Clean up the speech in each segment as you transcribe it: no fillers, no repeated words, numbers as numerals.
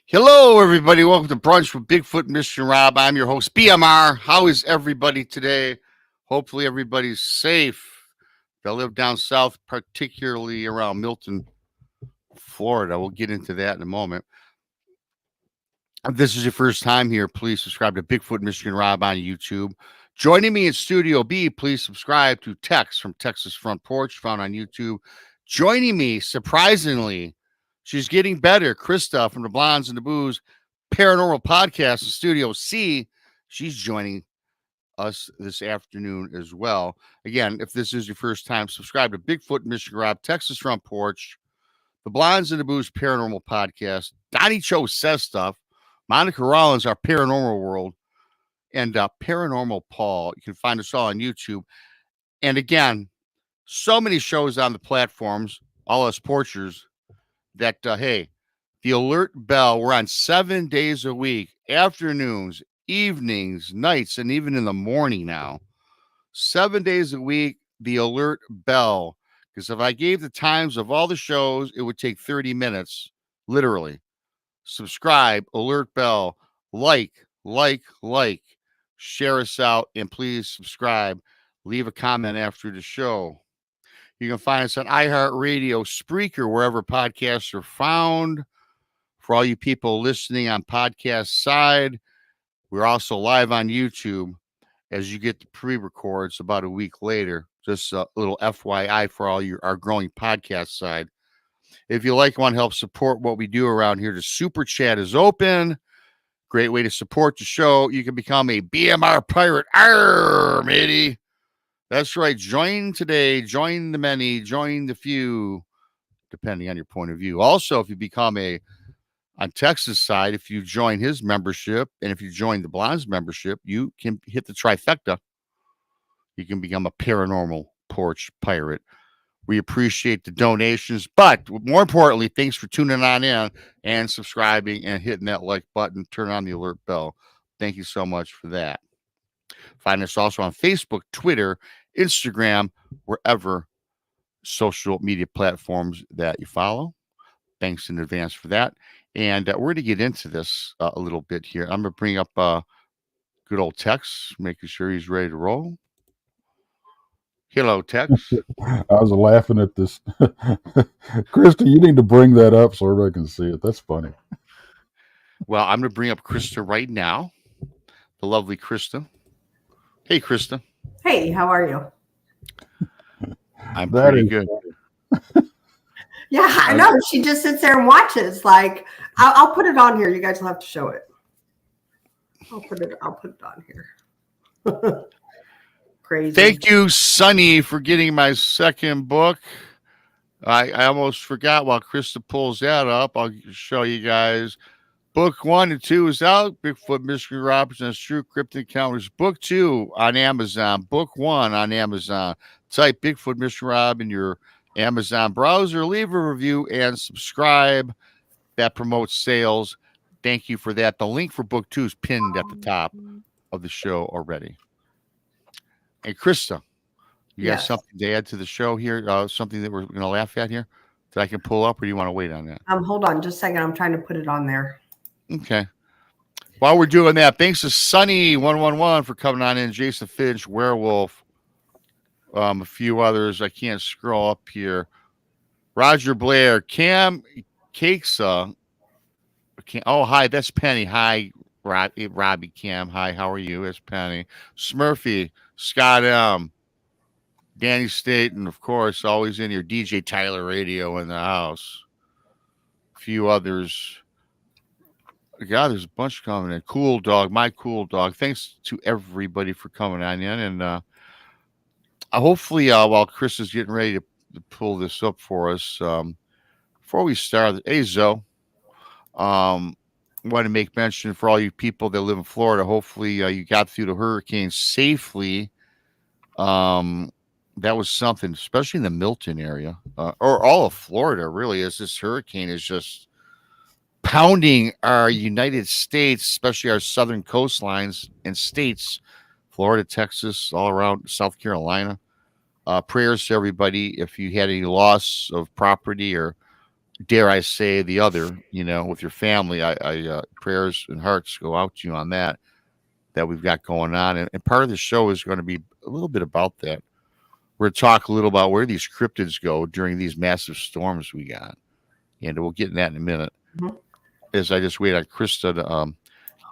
Hello, everybody. Welcome to Brunch with Bigfoot and Mr. Rob. I'm your host, BMR. How is everybody today? Hopefully, everybody's safe. They live down south, particularly around Milton, Florida. We'll get into that in a moment. If this is your first time here, please subscribe to Bigfoot and Mr. Rob on YouTube. Joining me in Studio B, please subscribe to Tex from Texas Front Porch, found on YouTube. Joining me, surprisingly, she's getting better, KRISTA from the Blondes and the Booze Paranormal Podcast in Studio C. She's joining us this afternoon as well. Again, if this is your first time, subscribe to Bigfoot and Mr. Rob, Texas Front Porch, the Blondes and the Booze Paranormal Podcast. Donnie Cho Says Stuff. Monica Rollins, our Paranormal World, and Paranormal Paul. You can find us all on YouTube. And again, so many shows on the platforms, all us porchers, that, hey, the alert bell, we're on 7 days a week, afternoons, evenings, nights, and even in the morning now. 7 days a week, the alert bell. Because if I gave the times of all the shows, it would take 30 minutes, literally. Subscribe, alert bell, like, share us out, and please subscribe. Leave a comment after the show. You can find us on iHeartRadio, Spreaker, wherever podcasts are found. For all you people listening on podcast side, we're also live on YouTube as you get the pre-records about a week later. Just a little FYI for all our growing podcast side. If you like want to help support what we do around here, the Super Chat is open. Great way to support the show. You can become a BMR pirate. Arr, matey. That's right. Join today. Join the many. Join the few, depending on your point of view. Also, if you become on Texas side, if you join his membership, and if you join the Blondes membership, you can hit the trifecta. You can become a paranormal porch pirate. We appreciate the donations, but more importantly, thanks for tuning on in and subscribing and hitting that like button, turn on the alert bell. Thank you so much for that. Find us also on Facebook, Twitter, Instagram, wherever social media platforms that you follow. Thanks in advance for that. And we're going to get into this a little bit here. I'm going to bring up good old Tex, making sure he's ready to roll. Hello, Tex. I was laughing at this. KRISTA, you need to bring that up so everybody can see it. That's funny. Well, I'm going to bring up KRISTA right now. The lovely KRISTA. Hey, KRISTA. Hey, how are you? I'm pretty good. Yeah, I know. She just sits there and watches. Like, I'll put it on here. You guys will have to show it. I'll put it on here. Crazy. Thank you, Sonny, for getting my second book. I almost forgot while KRISTA pulls that up. I'll show you guys. Book 1 and 2 is out. Bigfoot Mystery Robertson's True Cryptid Encounters. Book 2 on Amazon. Book 1 on Amazon. Type Bigfoot Mystery Rob in your Amazon browser. Leave a review and subscribe. That promotes sales. Thank you for that. The link for book 2 is pinned at the top of the show already. And KRISTA, you got something to add to the show here? Something that we're going to laugh at here that I can pull up, or do you want to wait on that? Hold on just a second. I'm trying to put it on there. Okay. While we're doing that, thanks to Sunny111 for coming on in. Jason Finch, Werewolf, a few others. I can't scroll up here. Roger Blair, Cam Cakesa. Oh, hi, that's Penny. Hi, Robbie Cam. Hi, how are you? It's Penny. Smurfy, Scott M, Danny Staten, of course, always in your DJ Tyler Radio in the house. A few others. God, there's a bunch coming in. Cool Dog, my Cool Dog. Thanks to everybody for coming on in. And hopefully, while Chris is getting ready to pull this up for us, before we start, hey, Zoe, want to make mention for all you people that live in Florida, hopefully you got through the hurricane safely. That was something, especially in the Milton area, or all of Florida, really, as this hurricane is just pounding our United States, especially our southern coastlines and states, Florida, Texas, all around South Carolina. Prayers to everybody. If you had any loss of property or dare I say, the other, with your family. I prayers and hearts go out to you on that we've got going on. And part of the show is going to be a little bit about that. We're going to talk a little about where these cryptids go during these massive storms we got. And we'll get in that in a minute. Mhm. As I just wait on Krista to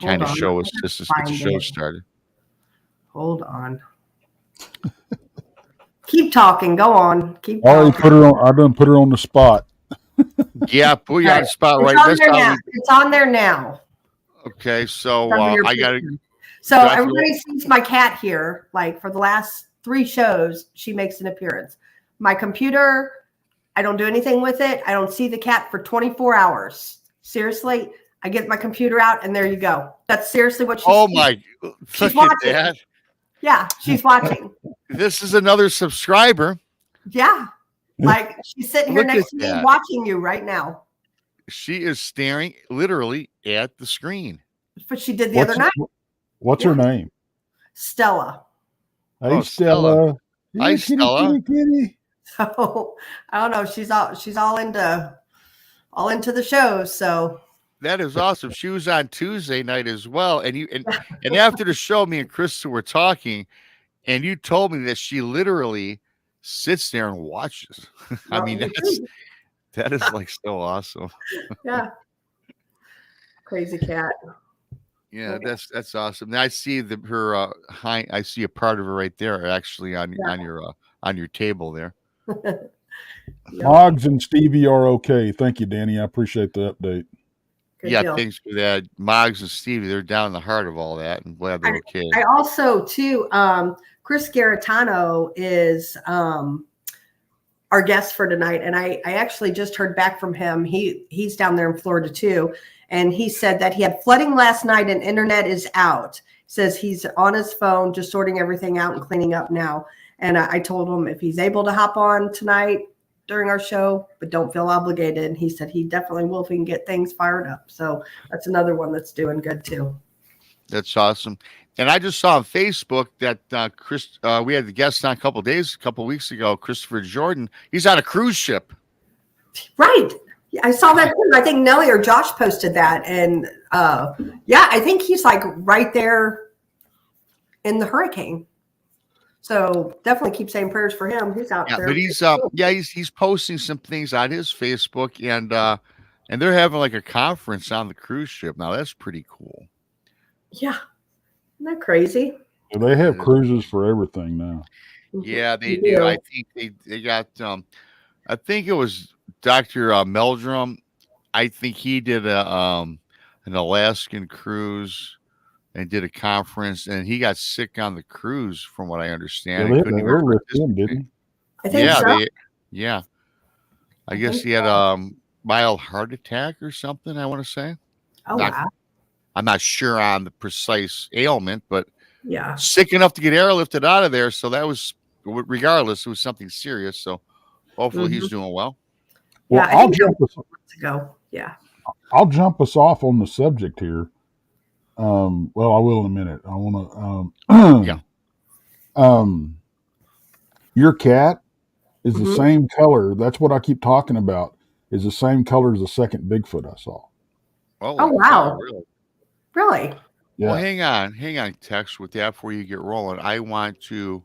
kind of show us just to get the show started. Hold on. Keep talking. Go on. Keep I talking. I done put her on the spot. Yeah, put you on the spot It's right. on there now. It's on there now. Okay, so I got to. So everybody sees my cat here. Like for the last 3 shows, she makes an appearance. My computer, I don't do anything with it. I don't see the cat for 24 hours. Seriously, I get my computer out and there you go. That's seriously what she's she's watching. That. Yeah, she's watching. This is another subscriber. Yeah. Like she's sitting here next to me watching you right now. She is staring literally at the screen. But she did the other night. What's her name? Stella. Hey, Stella. Hi, Stella. Kitty. So I don't know. She's all into the show. So that is awesome. She was on Tuesday night as well. And after the show, me and Krista were talking, and you told me that she literally sits there and watches. I mean, that is like so awesome. Yeah. Crazy cat. Yeah, that's awesome. Now I see I see a part of her right there, actually on your table there. Moggs and Stevie are okay. Thank you, Danny. I appreciate the update. Good deal. Thanks for that. Moggs and Stevie, they're down in the heart of all that, and glad they're okay. I also too, Chris Garitano is our guest for tonight, and I actually just heard back from him. He's down there in Florida too. And he said that he had flooding last night and internet is out. Says he's on his phone, just sorting everything out and cleaning up now. And I told him if he's able to hop on tonight during our show, but don't feel obligated. And he said he definitely will if he can get things fired up. So that's another one that's doing good too. That's awesome. And I just saw on Facebook that we had the guest on a couple weeks ago, Christopher Jordan. He's on a cruise ship. Right. I saw that too. I think Nelly or Josh posted that. And I think he's like right there in the hurricane. So definitely keep saying prayers for him. He's out there. But he's posting some things on his Facebook, and they're having like a conference on the cruise ship. Now that's pretty cool. Yeah. Isn't that crazy? Yeah, they have cruises for everything now. Yeah, they do. I think they got I think it was Dr. Meldrum. I think he did an Alaskan cruise and did a conference, and he got sick on the cruise, from what I understand. Yeah, they were with him, didn't he? I think so. I guess he had a mild heart attack or something, I want to say. Oh, wow. I'm not sure on the precise ailment, but yeah, sick enough to get airlifted out of there. So that was, regardless, it was something serious. So hopefully he's doing well. Well, I'll jump us off on the subject here. Well, I will in a minute. I want to. Your cat is the same color. That's what I keep talking about. Is the same color as the second Bigfoot I saw. Oh wow! Really? Yeah. Well, hang on, Tex, with that before you get rolling. I'm going to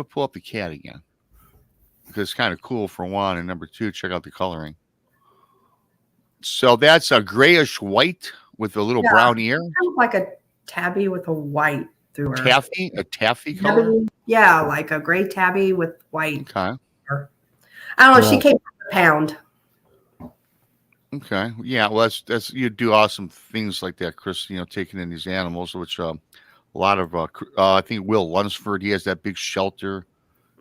pull up the cat again because it's kind of cool for one, and number two, check out the coloring. So that's a grayish white with a little brown ear. Kind of like a tabby with a white through her. A taffy color? Yeah, like a gray tabby with white. Okay. I don't know. She came from the pound. Okay. Yeah. Well, that's you do awesome things like that, Chris. Taking in these animals, which a lot of I think Will Lunsford, he has that big shelter.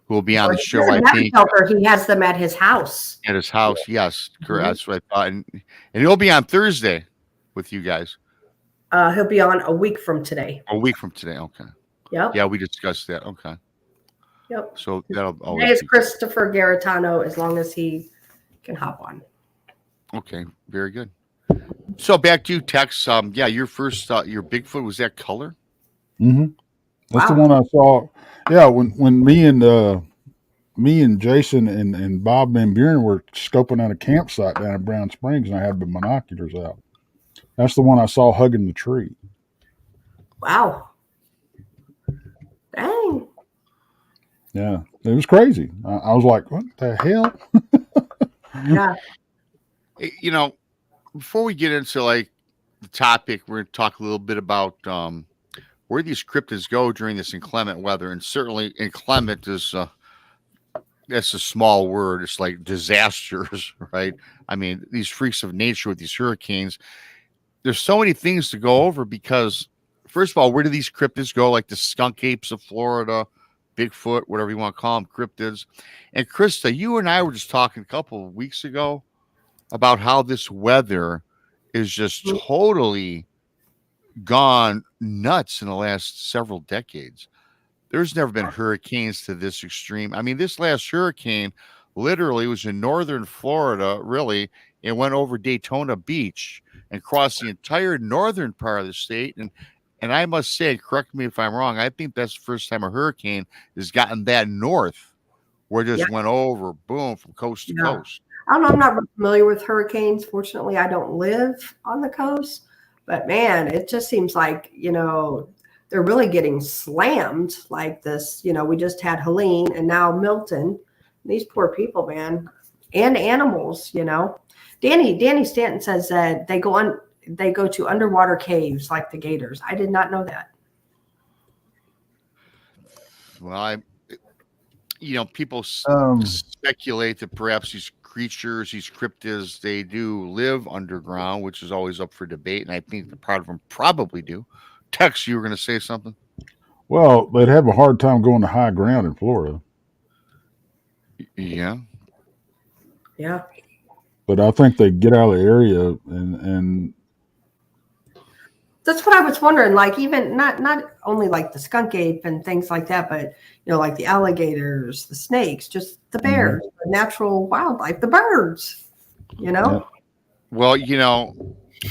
Who will be on the show? I think he has them at his house. At his house, yes, correct. That's what I thought, and he'll be on Thursday with you guys. He'll be on a week from today. A week from today. Okay. Yep. Yeah, we discussed that. Okay. Yep. So that'll always is Christopher Garitano, as long as he can hop on. Okay, very good. So back to you, Tex. Your first, your Bigfoot was that color? Mm-hmm. That's the one I saw. Yeah, when me and me and Jason and Bob Van Buren were scoping out a campsite down in Brown Springs, and I had the binoculars out. That's the one I saw hugging the tree. Wow. Dang. Yeah, it was crazy. I was like, what the hell? Yeah. You know, before we get into like the topic, we're going to talk a little bit about where these cryptids go during this inclement weather. And certainly inclement is that's a small word. It's like disasters, right? I mean, these freaks of nature with these hurricanes. There's so many things to go over because, first of all, where do these cryptids go? Like the skunk apes of Florida, Bigfoot, whatever you want to call them, cryptids. And Krista, you and I were just talking a couple of weeks ago about how this weather is just totally gone nuts in the last several decades. There's never been hurricanes to this extreme. I mean, this last hurricane literally was in northern Florida, really. It went over Daytona Beach and crossed the entire northern part of the state. And I must say, correct me if I'm wrong, I think that's the first time a hurricane has gotten that north where it just went over, boom, from coast to coast. I don't know. I'm not familiar with hurricanes. Fortunately, I don't live on the coast. But man, it just seems like, they're really getting slammed like this. We just had Helene and now Milton. These poor people, man, and animals, Danny Stanton says that they go to underwater caves like the gators. I did not know that. Well, people speculate that perhaps these creatures, these cryptids, they do live underground, which is always up for debate. And I think the part of them probably do. Tex, you were going to say something? Well, they'd have a hard time going to high ground in Florida. Yeah. Yeah. But I think they get out of the area and that's what I was wondering. Like, even not only like the skunk ape and things like that, but like the alligators, the snakes, just the bears, the natural wildlife, the birds. Yeah. Well,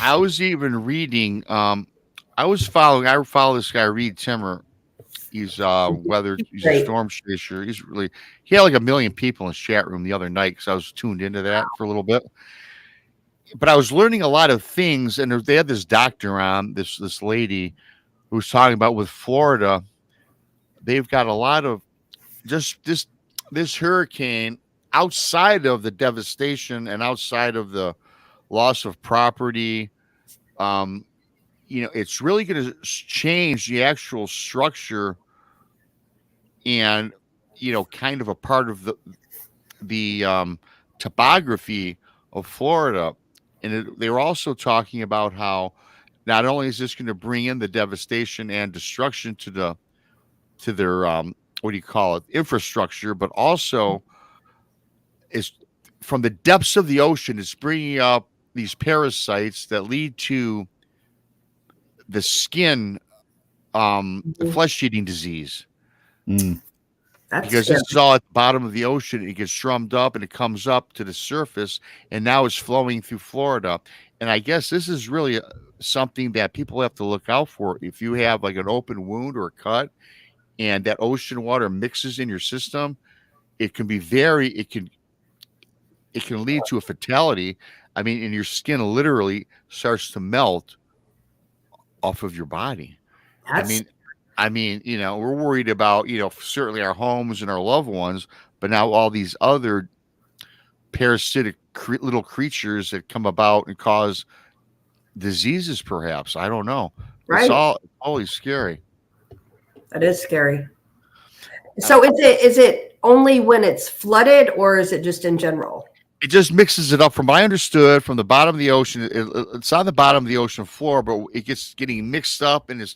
I was even reading. I follow this guy Reed Timmer. He's he's a storm chaser. He had like 1 million people in his chat room the other night because I was tuned into that for a little bit. But I was learning a lot of things, and they had this doctor on, this lady who was talking about with Florida. They've got a lot of just this hurricane outside of the devastation and outside of the loss of property. It's really going to change the actual structure and kind of a part of the topography of Florida. And they were also talking about how not only is this going to bring in the devastation and destruction to their what do you call it, infrastructure, but also is from the depths of the ocean, it's bringing up these parasites that lead to the skin, the flesh-eating disease. Because this is all at the bottom of the ocean. It gets drummed up and it comes up to the surface, and now it's flowing through Florida. And I guess this is really something that people have to look out for. If you have like an open wound or a cut, and that ocean water mixes in your system, it can lead to a fatality. I mean, and your skin literally starts to melt off of your body. I mean, we're worried about, certainly our homes and our loved ones, but now all these other parasitic little creatures that come about and cause diseases, perhaps. I don't know. Right. It's always scary. That is scary. So is it only when it's flooded, or is it just in general? It just mixes it up. From what I understood, from the bottom of the ocean, it's on the bottom of the ocean floor, but it gets getting mixed up and it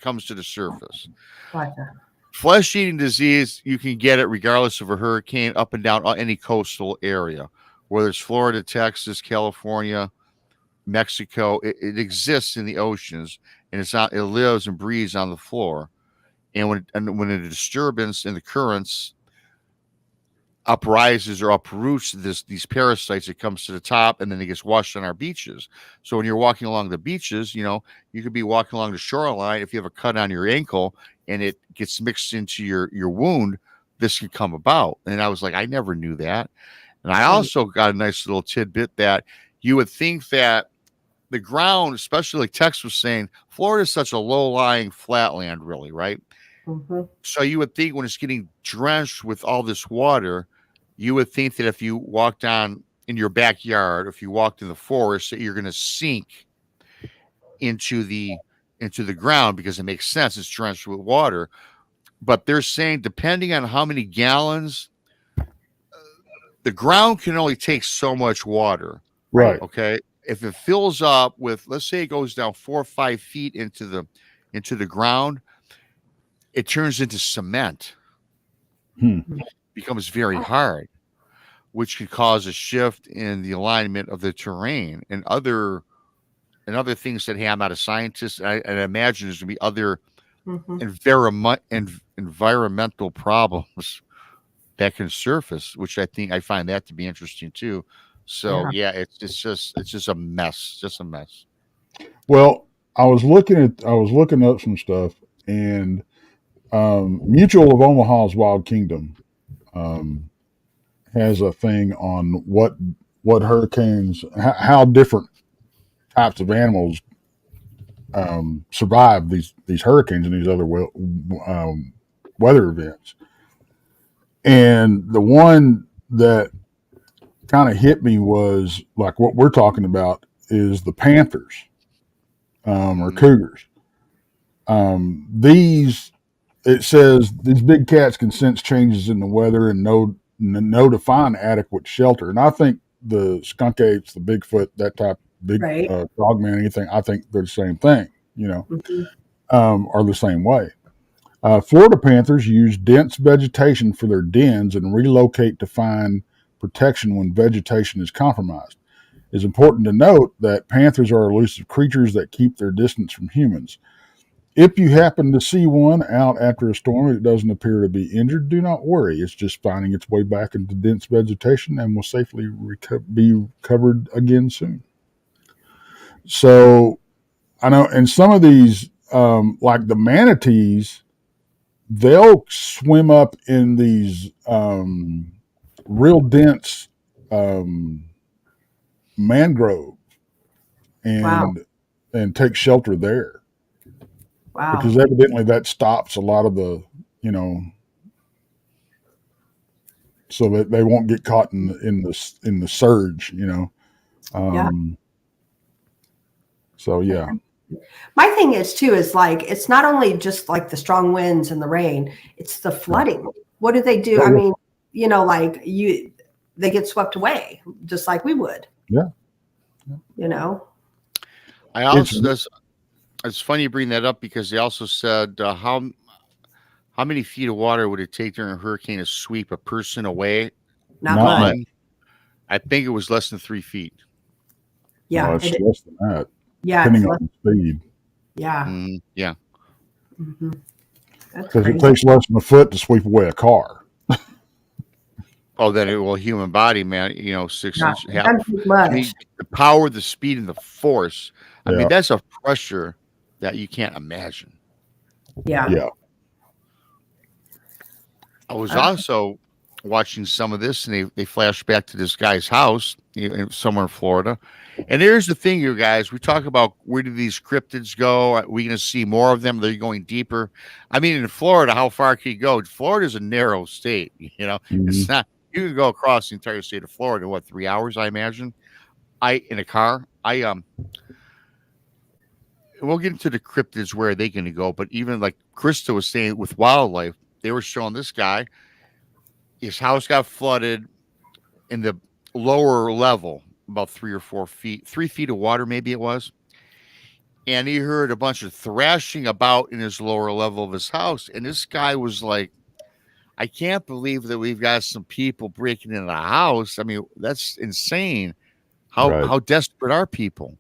comes to the surface. Gotcha. Flesh-eating disease, you can get it regardless of a hurricane up and down any coastal area, whether it's Florida, Texas, California, Mexico. It exists in the oceans, and it lives and breathes on the floor. And when a disturbance in the currents uprises or uproots these parasites, it comes to the top, and then it gets washed on our beaches. So when you're walking along the beaches, you could be walking along the shoreline. If you have a cut on your ankle and it gets mixed into your wound, this could come about. And I was like, I never knew that. And I also got a nice little tidbit that you would think that the ground, especially like Tex was saying, Florida is such a low-lying flatland, really, right? Mm-hmm. So you would think when it's getting drenched with all this water, you would think that if you walked on in your backyard, if you walked in the forest, that you're going to sink into the ground because it makes sense. It's drenched with water. But they're saying depending on how many gallons, the ground can only take so much water. Right. Okay. If it fills up with, let's say it goes down 4 or 5 feet into the ground, it turns into cement. Becomes very hard, which could cause a shift in the alignment of the terrain and other things that I'm not a scientist. And I imagine there's gonna be other environmental problems that can surface, which I find that to be interesting too. So yeah, it's just a mess, Well, I was looking up some stuff, and Mutual of Omaha's Wild Kingdom has a thing on what hurricanes, how different types of animals survive these hurricanes and these other weather events. And the one that kind of hit me was like what we're talking about is the panthers or cougars. It says these big cats can sense changes in the weather and know to find adequate shelter. And I think the skunk apes, the Bigfoot, that type, frogman, anything, I think they're the same thing, are the same way. Florida panthers use dense vegetation for their dens and relocate to find protection when vegetation is compromised. It's important to note that panthers are elusive creatures that keep their distance from humans. If you happen to see one out after a storm and it doesn't appear to be injured, do not worry. It's just finding its way back into dense vegetation and will safely be covered again soon. So I know, and some of these, like the manatees, they'll swim up in these real dense mangrove and take shelter there. Wow. Because evidently that stops a lot of the, so that they won't get caught in the surge, So yeah. My thing is like it's not only just like the strong winds and the rain, it's the flooding. What do they do? I mean, they get swept away just like we would. Yeah. I also it's funny you bring that up because they also said how many feet of water would it take during a hurricane to sweep a person away? Not much. I think it was less than 3 feet. Yeah, no, it's less than that. Yeah, depending on speed. Yeah. Yeah. Because it takes less than a foot to sweep away a car. Oh, then a human body, man. 6 inches. Much. I mean, the power, the speed, and the force. I mean, that's a pressure that you can't imagine. Yeah. I was also watching some of this, and they flash back to this guy's house somewhere in Florida. And here's the thing, you guys. We talk about where do these cryptids go? Are we going to see more of them? They're going deeper. I mean, in Florida, how far can you go? Florida is a narrow state. It's not. You can go across the entire state of Florida in 3 hours? I imagine. In a car. We'll get into the cryptids where they're going to go, but even like KRISTA was saying with wildlife, they were showing this guy. His house got flooded in the lower level, about 3 or 4 feet, 3 feet of water, maybe it was. And he heard a bunch of thrashing about in his lower level of his house. And this guy was like, I can't believe that we've got some people breaking into the house. I mean, that's insane. How desperate are people?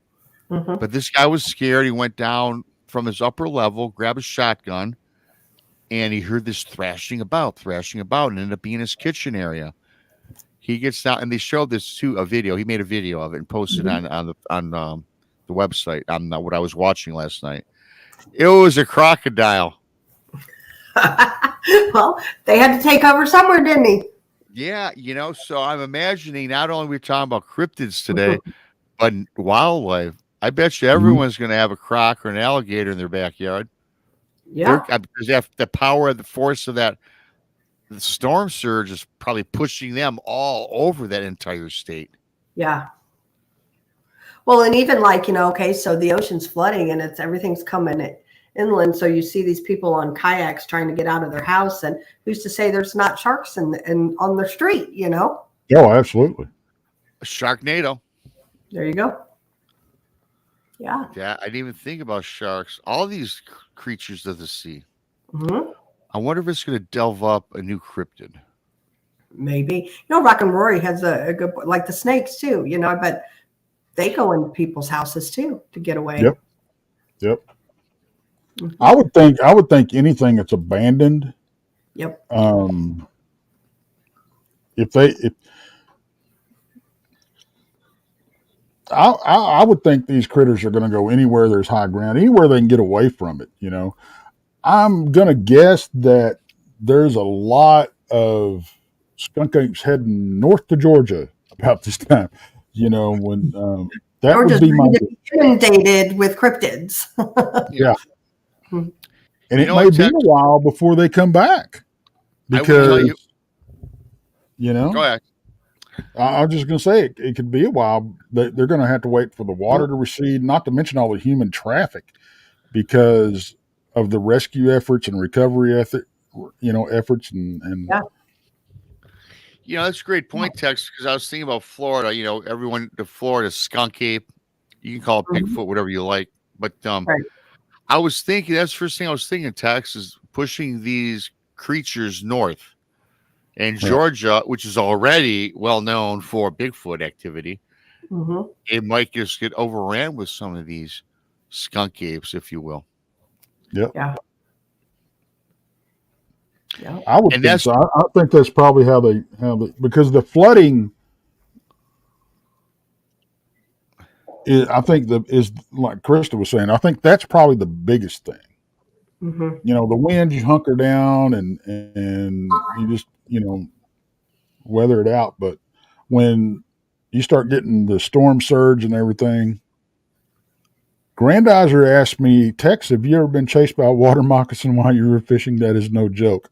But this guy was scared. He went down from his upper level, grabbed a shotgun, and he heard this thrashing about, and ended up being in his kitchen area. He gets down, and they showed this to a video. He made a video of it and posted on the website on what I was watching last night. It was a crocodile. Well, they had to take over somewhere, didn't he? Yeah, so I'm imagining not only we're talking about cryptids today, but wildlife. I bet you everyone's going to have a croc or an alligator in their backyard. Yeah. Because the power of the force of the storm surge is probably pushing them all over that entire state. Yeah. Well, and even like, okay, so the ocean's flooding and everything's coming inland. So you see these people on kayaks trying to get out of their house, and who's to say there's not sharks on their street, Oh, absolutely. A Sharknado. There you go. Yeah. Yeah, I didn't even think about sharks. All these creatures of the sea. Mm-hmm. I wonder if it's going to delve up a new cryptid. Maybe. Rock and Rory has a good, like the snakes too, but they go in people's houses too to get away. Yep. Mm-hmm. I would think anything that's abandoned. Yep. I would think these critters are going to go anywhere there's high ground, anywhere they can get away from it. I'm going to guess that there's a lot of skunk apes heading north to Georgia about this time. When that or would just be my inundated with cryptids. Yeah. And it may be a while before they come back. Because Go ahead. I was just going to say it could be a while. They're going to have to wait for the water to recede, not to mention all the human traffic, because of the rescue efforts and recovery efforts and that's a great point, Tex, because I was thinking about Florida. The Florida skunk ape, you can call it Bigfoot, whatever you like. But Right. I was thinking, that's the first thing I was thinking, Tex, is pushing these creatures north. And Georgia, which is already well known for Bigfoot activity, it might just get overran with some of these skunk apes, if you will. Yep. Yeah. I would think so. I think that's probably how they because the flooding is like Krista was saying. I think that's probably the biggest thing. The wind, you hunker down and you just weather it out. But when you start getting the storm surge and everything, Grandizer asked me, Tex, have you ever been chased by a water moccasin while you were fishing? That is no joke.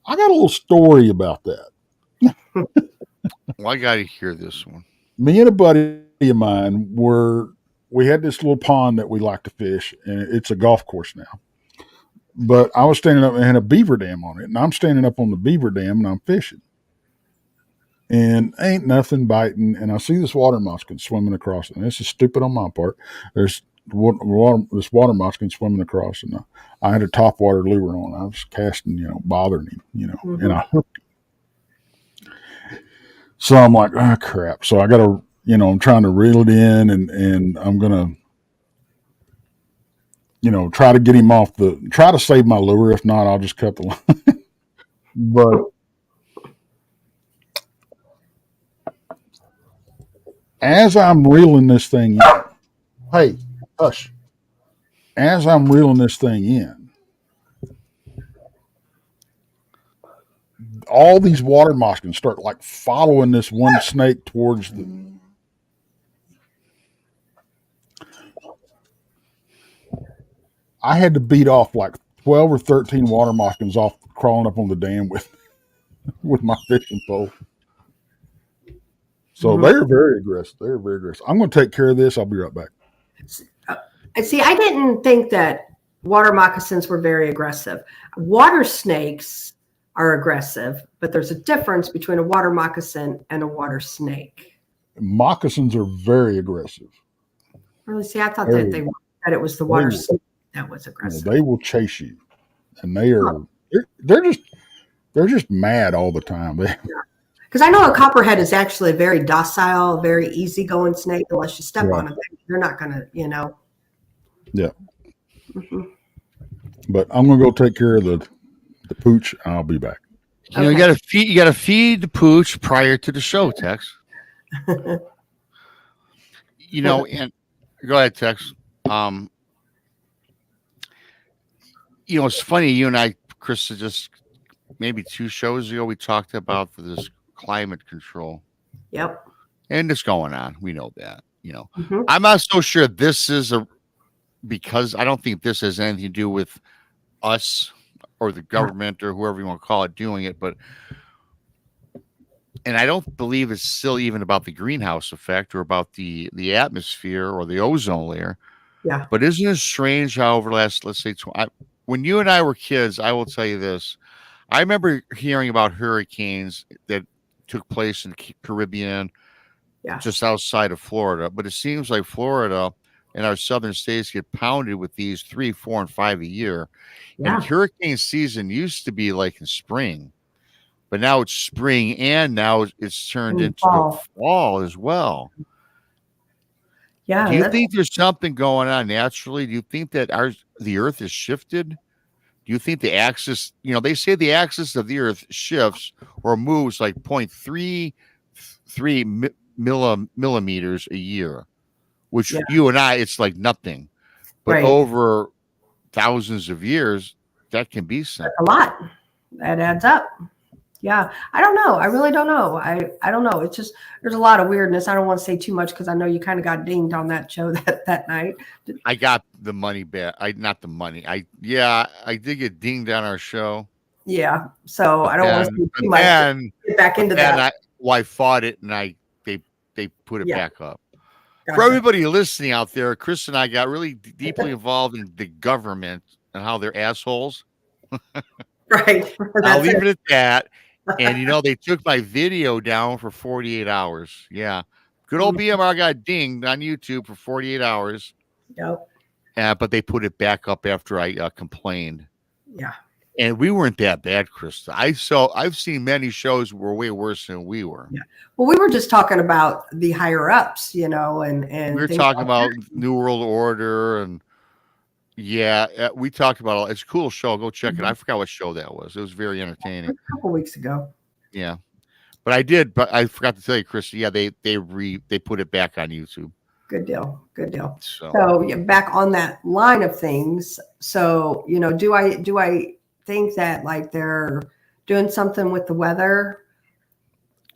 I got a little story about that. Well, I got to hear this one. Me and a buddy of mine we had this little pond that we like to fish, and it's a golf course now. But I was standing up and had a beaver dam on it, and I'm standing up on the beaver dam and I'm fishing. And ain't nothing biting, and I see this water moccasin swimming across, and this is stupid on my part. There's this water moccasin swimming across, and I had a topwater lure on. I was casting, bothering him, and I hooked him. So I'm like, oh crap. So I got to, I'm trying to reel it in, and I'm gonna, try to get him try to save my lure. If not, I'll just cut the line. But as I'm reeling this thing in, hey, hush. As I'm reeling this thing in, all these water moccasins start like following this one snake towards the. I had to beat off like 12 or 13 water moccasins off crawling up on the dam with my fishing pole. So they're very aggressive. I'm going to take care of this. I'll be right back. See, I didn't think that water moccasins were very aggressive. Water snakes are aggressive, but there's a difference between a water moccasin and a water snake. Moccasins are very aggressive. Really? See, I thought that it was the water snake that was aggressive. They will chase you, and they're just mad all the time. Because I know a copperhead is actually a very docile, very easygoing snake. Unless you step on it, they're not going to, Yeah. But I'm going to go take care of the pooch, and I'll be back. You got to feed the pooch prior to the show, Tex. And go ahead, Tex. It's funny. You and I, Krista, just maybe 2 shows ago, we talked about this climate control. Yep. And it's going on. We know that, Mm-hmm. I'm not so sure this is because I don't think this has anything to do with us or the government or whoever you want to call it doing it, and I don't believe it's still even about the greenhouse effect or about the atmosphere or the ozone layer. Yeah. But isn't it strange how over the last, let's say, when you and I were kids, I will tell you this. I remember hearing about hurricanes that took place in the Caribbean, just outside of Florida. But it seems like Florida and our southern states get pounded with these 3, 4, and 5 a year. Yeah. And hurricane season used to be like in spring, but now it's spring and now it's turned into the fall as well. Yeah. Do you think there's something going on naturally? Do you think that the Earth is shifted? Do you think the axis, they say the axis of the Earth shifts or moves like 0.33 millimeters a year, which you and I, it's like nothing. But over thousands of years, that can be something. A lot. That adds up. Yeah. I don't know. I really don't know. I don't know. It's just, there's a lot of weirdness. I don't want to say too much because I know you kind of got dinged on that show that night. I got the money back. Not the money. I did get dinged on our show. Yeah. So I don't want to say too much. Get back into that. I fought it and they put it back up. Gotcha. For everybody listening out there, Chris and I got really deeply involved in the government and how they're assholes. Right. I'll leave it at that. And they took my video down for 48 hours. Yeah. Good old BMR got dinged on YouTube for 48 hours. Yep. But they put it back up after I complained. Yeah. And we weren't that bad, Krista. I've seen many shows were way worse than we were. Yeah. Well, we were just talking about the higher ups, and we were talking about New World Order and we talked about it's a cool show. Go check it. I forgot what show that was. It was very entertaining. A couple weeks ago. Yeah. But I forgot to tell you, Krista. Yeah, they put it back on YouTube. Good deal. Good deal. So back on that line of things. So, do I think that like they're doing something with the weather?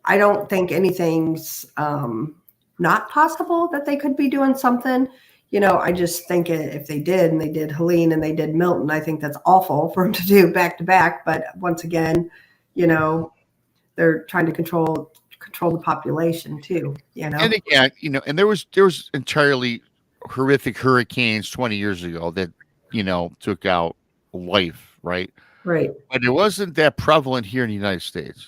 I don't think anything's not possible that they could be doing something. I just think if they did, and they did Helene and they did Milton, I think that's awful for them to do back to back. But once again, they're trying to control the population too. And again, and there was entirely horrific hurricanes 20 years ago that took out life, right? Right. But it wasn't that prevalent here in the United States.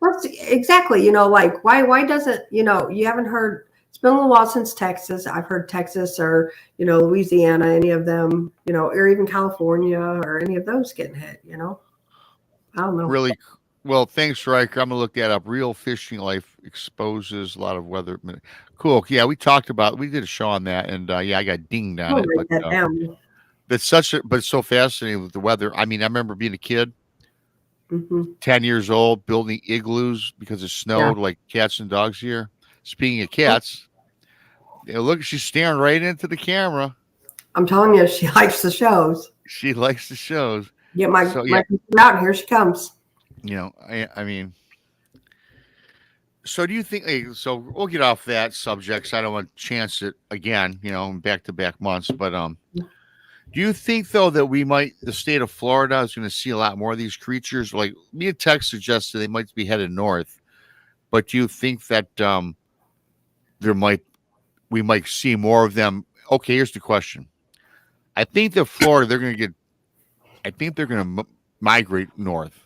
Well, exactly. Like why doesn't you haven't heard. It's been a little while since Texas. I've heard Texas or, Louisiana, any of them, or even California or any of those getting hit, I don't know. Really? Well, thanks, Riker. I'm going to look that up. Real fishing life exposes a lot of weather. Cool. Yeah, we did a show on that. And I got dinged on it. But, but it's so fascinating with the weather. I mean, I remember being a kid, 10 years old, building igloos because it snowed like cats and dogs here. Speaking of cats, look, she's staring right into the camera. I'm telling you, she likes the shows. She likes the shows. Get my computer out, and here she comes. I mean, so do you think? So we'll get off that subject. So I don't want to chance it again. In back-to-back months. But do you think though that the state of Florida is going to see a lot more of these creatures? Like me and Tex suggested they might be headed north, but do you think that we might see more of them? Okay, here's the question. I think that Florida, they're going to migrate north.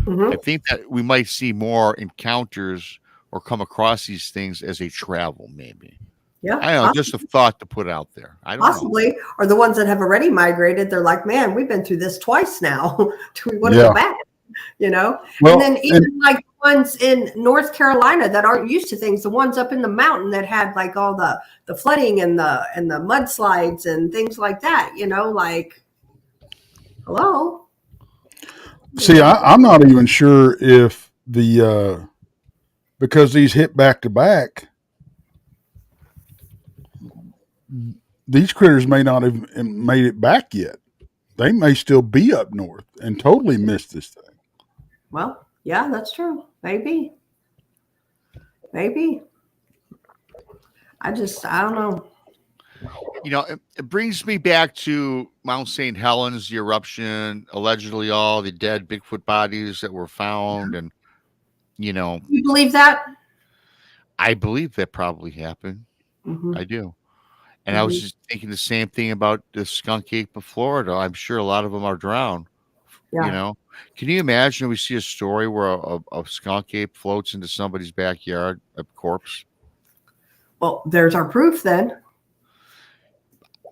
I think that we might see more encounters or come across these things as they travel, maybe. Yeah. I don't know, just a thought to put out there. I don't know. Or the ones that have already migrated, they're like, man, we've been through this twice now. Do we want to go back? Well, and then even like ones in North Carolina that aren't used to things, the ones up in the mountain that had like all the flooding and the mudslides and things like that, like, hello. See, I'm not even sure if because these hit back to back, these critters may not have made it back yet. They may still be up north and totally miss this thing. Well, yeah, that's true. Maybe. I don't know. It brings me back to Mount St. Helens, the eruption, allegedly all the dead Bigfoot bodies that were found. And, You believe that? I believe that probably happened. Mm-hmm. I do. And I was just thinking the same thing about the Skunk Ape of Florida. I'm sure a lot of them are drowned. Yeah. Can you imagine we see a story where a skunk ape floats into somebody's backyard, a corpse? Well, there's our proof then.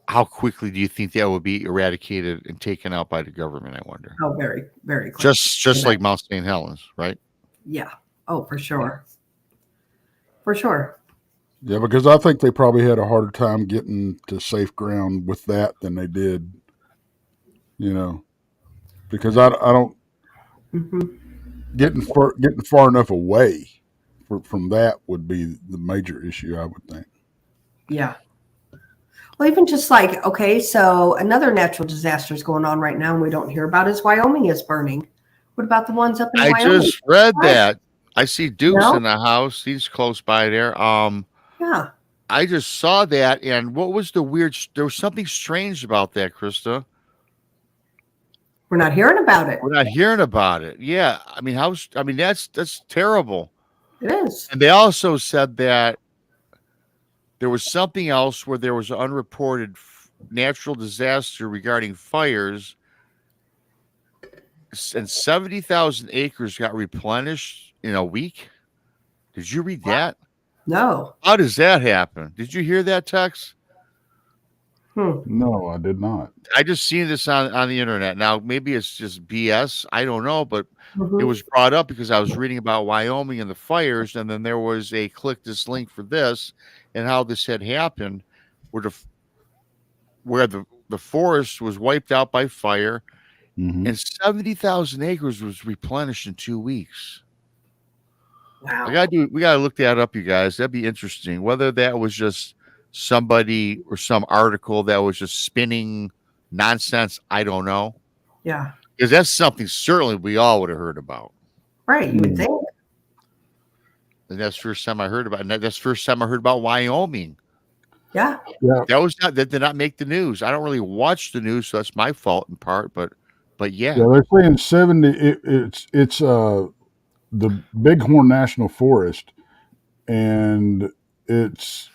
How quickly do you think that would be eradicated and taken out by the government? I wonder. Oh, very, very quick. Just like Mount St. Helens, right? Yeah. Oh, for sure. For sure. Yeah, because I think they probably had a harder time getting to safe ground with that than they did, because I don't getting far enough away from that would be the major issue, I would think. Yeah. Well, even just like, okay, so another natural disaster is going on right now and we don't hear about is Wyoming is burning. What about the ones up in Wyoming? I just read that. I see Dukes in the house. He's close by there. Yeah. I just saw that, and what was there was something strange about that, Krista. We're not hearing about it. We're not hearing about it. Yeah. I mean, that's terrible. It is. And they also said that there was something else where there was an unreported natural disaster regarding fires, and 70,000 acres got replenished in a week. Did you read that? No. How does that happen? Did you hear that, Tex? No, I did not. I just seen this on the internet. Now, maybe it's just BS. I don't know, but it was brought up because I was reading about Wyoming and the fires, and then there was a click this link for this and how this had happened, where the forest was wiped out by fire, and 70,000 acres was replenished in 2 weeks. Wow. We gotta look that up, you guys. That'd be interesting. Whether that was just somebody or some article that was just spinning nonsense, I don't know. Yeah. Because that's something certainly we all would have heard about. Right, you would think. And that's the first time I heard about it. And that's the first time I heard about Wyoming. Yeah. That did not make the news. I don't really watch the news, so that's my fault in part. But yeah. Yeah, they're saying 70. It's the Bighorn National Forest, and it's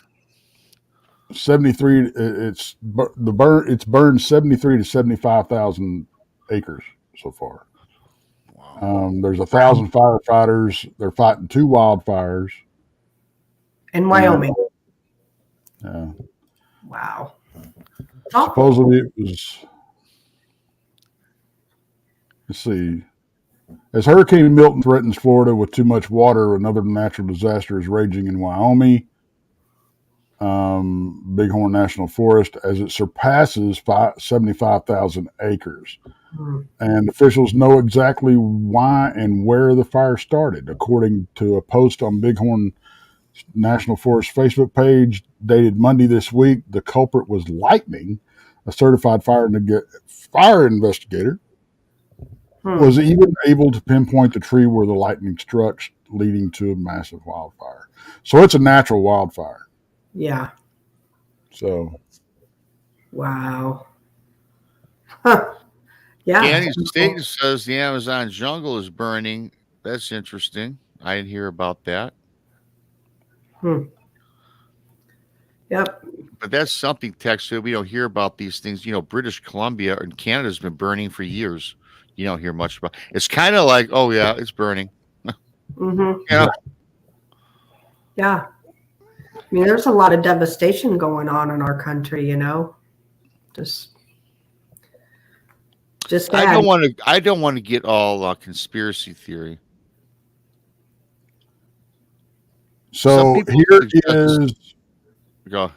73. It's burned 73 to 75,000 acres so far. Wow. There's 1,000 firefighters. They're fighting 2 wildfires in Wyoming. Yeah. Wow. Supposedly it was. Let's see. As Hurricane Milton threatens Florida with too much water, another natural disaster is raging in Wyoming, Bighorn National Forest, as it surpasses 75,000 acres. And officials know exactly why and where the fire started. According to a post on Bighorn National Forest Facebook page dated Monday this week, the culprit was lightning. A certified fire investigator was even able to pinpoint the tree where the lightning struck, leading to a massive wildfire. So it's a natural wildfire. Yeah. So. Wow. Huh. Yeah. Danny State says the Amazon jungle is burning. That's interesting. I didn't hear about that. Yep. But that's something, Tex, that we don't hear about these things. British Columbia and Canada's been burning for years. You don't hear much about. It's kind of like, oh yeah, it's burning. Yeah. I mean, there's a lot of devastation going on in our country. Just bad. I don't want to get all conspiracy theory. So here is. Go.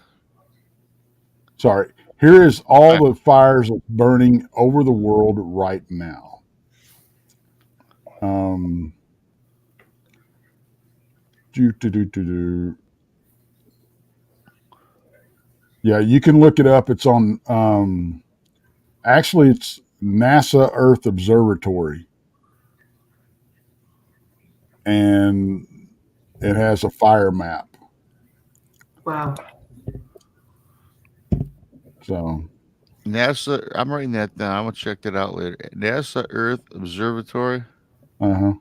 Sorry. Here is all the fires burning over the world right now. Yeah, you can look it up. It's on. Actually, it's NASA Earth Observatory. and it has a fire map. Wow. So NASA, I'm writing that down. I'm gonna check that out later. NASA Earth Observatory. uh-huh.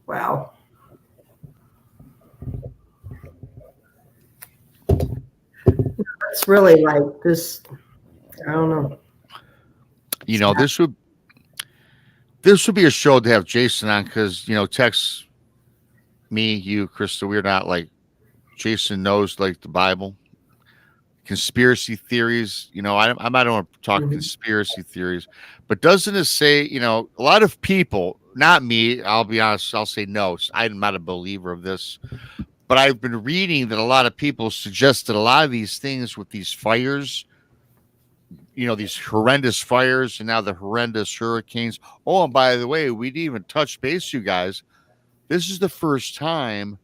Wow. It's really like this. I don't know. You know, this would be a show to have Jason on, because, you know, Tex, me, you, Krista, we're not like, Jason knows like the Bible, conspiracy theories. You know, I don't want to talk conspiracy theories, but doesn't it say, you know, a lot of people, not me, I'll be honest, I'll say no, I'm not a believer of this, but I've been reading that a lot of people suggest that a lot of these things with these fires, you know, these horrendous fires and now the horrendous hurricanes. Oh, and by the way, we didn't even touch base, you guys. This is the first time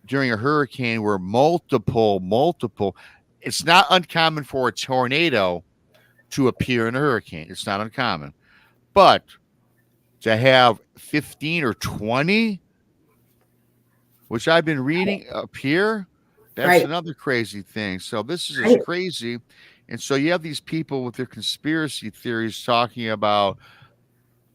during a hurricane where multiple, it's not uncommon for a tornado to appear in a hurricane. It's not uncommon. But to have 15 or 20, which I've been reading appear, that's another crazy thing. So this is just crazy. And so you have these people with their conspiracy theories talking about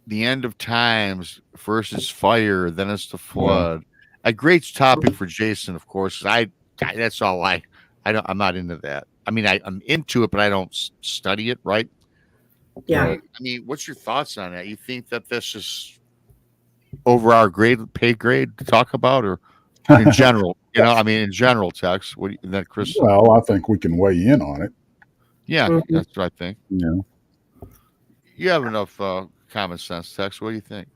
the end of times versus fire, then it's the flood. A great topic for Jason, of course. That's all I'm not into that. I mean, I'm into it, but I don't study it, right? Yeah. I mean, what's your thoughts on that? You think that this is over our pay grade to talk about, or in general? You know, I mean, in general, Tex. What do you, that, Chris? Well, I think we can weigh in on it. Yeah, that's what I think. Yeah. You have enough common sense, Tex. What do you think?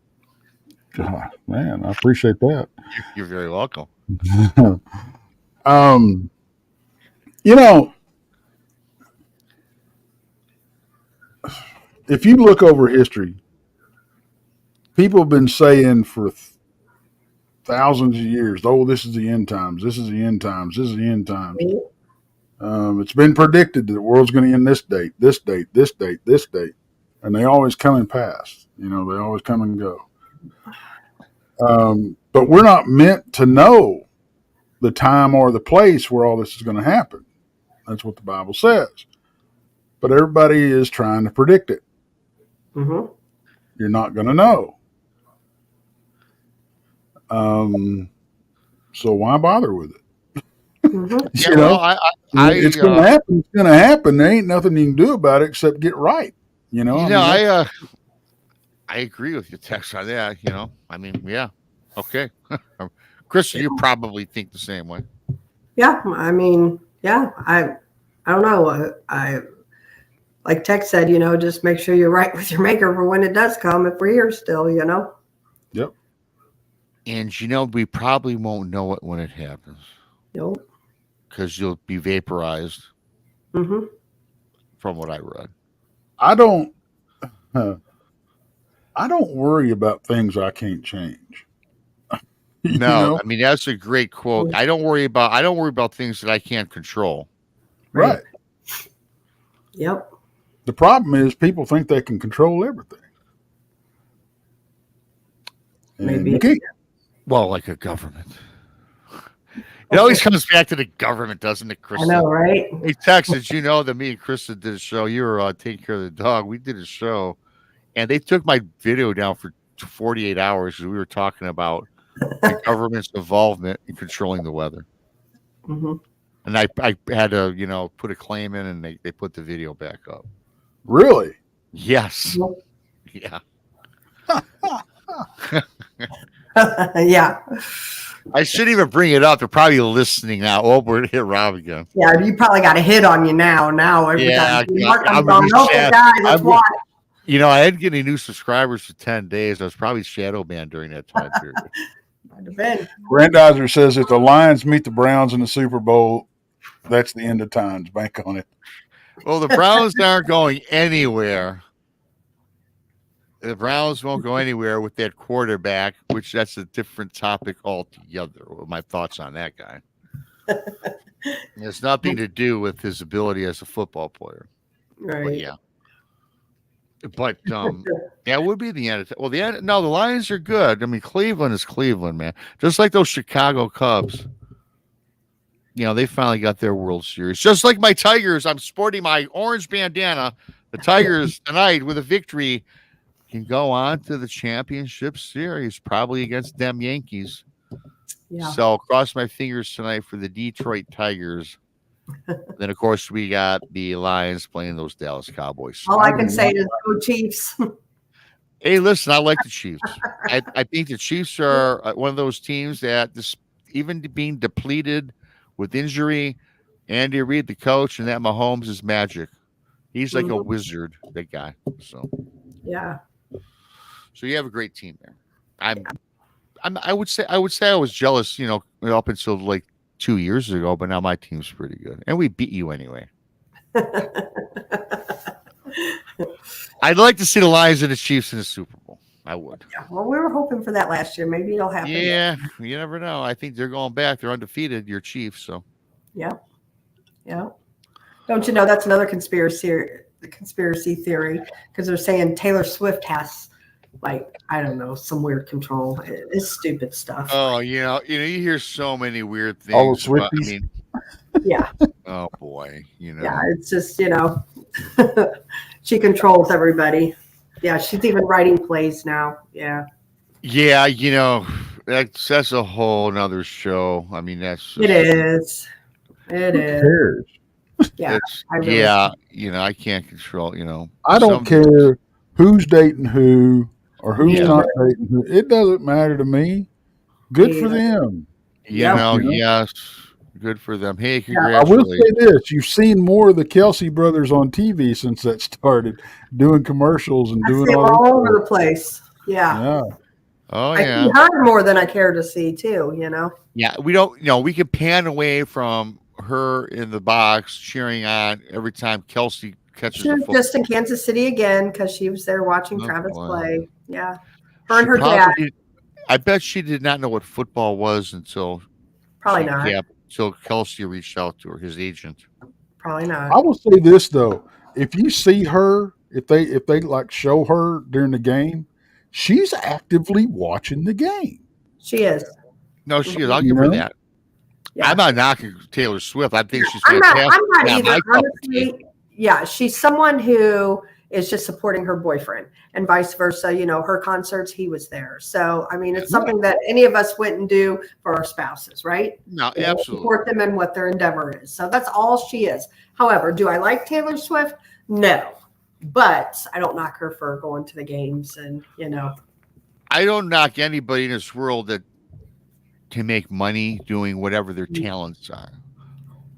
God, man, I appreciate that. You're very welcome. You know, if you look over history, people have been saying for thousands of years, "Oh, this is the end times. This is the end times. This is the end times." It's been predicted that the world's going to end this date, this date, this date, this date, and they always come and pass. You know, they always come and go. But we're not meant to know the time or the place where all this is going to happen. That's what the Bible says. But everybody is trying to predict it. You're not going to know. So why bother with it? You know, it's going to happen. It's going to happen. There ain't nothing you can do about it except get right. You know. I agree with you, Tex, on that. You know, I mean, yeah, okay. Chris, you probably think the same way. Yeah, I mean, yeah, I don't know. I like Tex said, you know, just make sure you're right with your maker for when it does come. If we're here still, you know. Yep. And you know, we probably won't know it when it happens. Nope. Because you'll be vaporized. From what I read. I don't worry about things I can't change. No, know? I mean, that's a great quote. I don't worry about things that I can't control. Right. Yep. The problem is people think they can control everything. Maybe. Well, like a government. It always comes back to the government, doesn't it, Krista? I know, right? Hey, Tex, did you know that me and Krista did a show? You were taking care of the dog. We did a show, and they took my video down for 48 hours because we were talking about the government's involvement in controlling the weather. And I had to, you know, put a claim in, and they put the video back up. Really? Yes. Yeah. Yeah. I shouldn't even bring it up. They're probably listening now. Oh, we're hit Rob again. Yeah, you probably got a hit on you now. Every time Mark comes on, let's watch. You know, I didn't get any new subscribers for 10 days. I was probably shadow banned during that time period. Might have been. Grandizer says if the Lions meet the Browns in the Super Bowl, that's the end of times. Bank on it. Well, the Browns aren't going anywhere. The Browns won't go anywhere with that quarterback, which that's a different topic altogether. My thoughts on that guy. It has nothing to do with his ability as a football player. Right. But yeah. But that would be the end. Well, the Lions are good. I mean, Cleveland is Cleveland, man. Just like those Chicago Cubs. They finally got their World Series. Just like my Tigers, I'm sporting my orange bandana. The Tigers tonight with a victory can go on to the championship series, probably against them Yankees. Yeah. So cross my fingers tonight for the Detroit Tigers. Then, of course, we got the Lions playing those Dallas Cowboys. All I can say is go Chiefs. Hey, listen, I like the Chiefs. I think the Chiefs are one of those teams that, even being depleted with injury, Andy Reid, the coach, and that Mahomes is magic. He's like a wizard, that guy. So you have a great team there. I would say I was jealous, up until like 2 years ago, but now my team's pretty good, and we beat you anyway. I'd like to see the Lions and the Chiefs in the Super Bowl. I would. Yeah, well, we were hoping for that last year. Maybe it'll happen. Yeah, you never know. I think they're going back. They're undefeated. Your Chiefs, so. Yeah. Don't you know that's another conspiracy theory? Because they're saying Taylor Swift has, like, I don't know, some weird control. It's stupid stuff. Oh, you hear so many weird things. All the Swifties. Yeah. Oh boy, Yeah, it's just she controls everybody. Yeah, she's even writing plays now. Yeah. Yeah, that's a whole nother show. I mean, it is. It is. Cares? Yeah. I can't control. I don't care who's dating who or who's not dating who. It doesn't matter to me. Good for them. Yes. Good for them. Hey, I will say this. You've seen more of the Kelsey brothers on TV since that started, doing commercials and doing all over the place. Yeah. Oh, I see her more than I care to see, too, Yeah, we don't, we can pan away from her in the box cheering on every time Kelsey catches a football. Just in Kansas City again because she was there watching Travis play. Yeah. Her and her dad. I bet she did not know what football was until probably not. Yeah. So Kelsey reached out to her, his agent. Probably not. I will say this though: if you see her, if they like show her during the game, she's actively watching the game. She is. No, she is. I'll give her that. Yeah. I'm not knocking Taylor Swift. I think she's fantastic. I'm not either. Honestly, she's someone who is just supporting her boyfriend and vice versa. Her concerts, he was there. So, I mean, it's something that any of us wouldn't do for our spouses, right? No, absolutely. Support them in what their endeavor is. So that's all she is. However, do I like Taylor Swift? No. But I don't knock her for going to the games and, I don't knock anybody in this world that can make money doing whatever their talents are.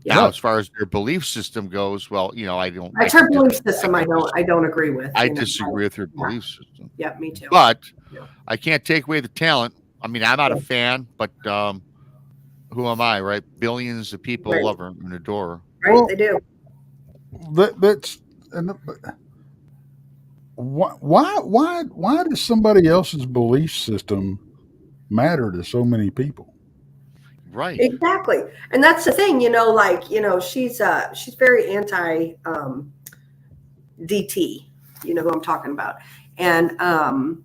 Yeah. Now, as far as their belief system goes, well, I don't. That's her belief system. I don't agree with. I disagree with her belief system. Yeah, me too. But I can't take away the talent. I mean, I'm not a fan, but who am I, right? Billions of people love her and adore her. Right, they do. Why does somebody else's belief system matter to so many people? Right. Exactly. And that's the thing, she's very anti DT, who I'm talking about. And and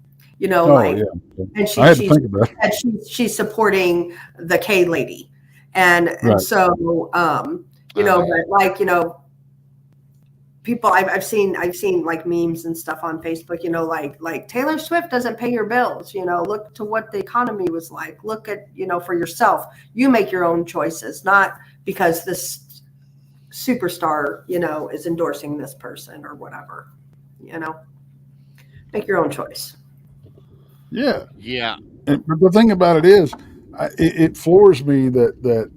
she's supporting the K lady. And so but people I've seen like memes and stuff on Facebook, like Taylor Swift doesn't pay your bills, look to what the economy was like. Look at, for yourself. You make your own choices, not because this superstar, is endorsing this person or whatever, Make your own choice. Yeah. Yeah. But the thing about it is, it floors me that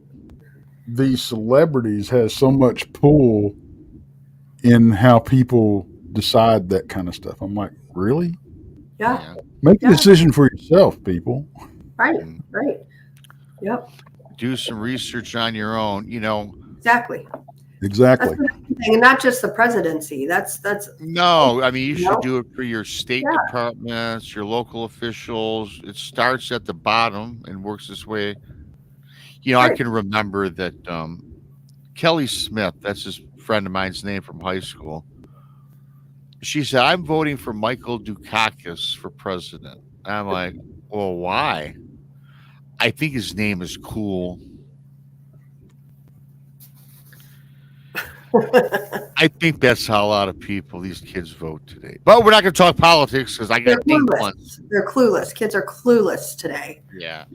these celebrities has so much pull in how people decide that kind of stuff. I'm like, really? Yeah. Make a decision for yourself, people. Right. Yep. Do some research on your own, Exactly. Exactly. And not just the presidency. That's no, I mean, you should do it for your state departments, your local officials. It starts at the bottom and works this way. I can remember that Kelly Smith, that's his friend of mine's name from high school. She said, "I'm voting for Michael Dukakis for president." I'm like, "Well, why?" I think his name is cool. I think that's how a lot of these kids vote today. But we're not going to talk politics because I got dinged once. They're clueless. Kids are clueless today. Yeah,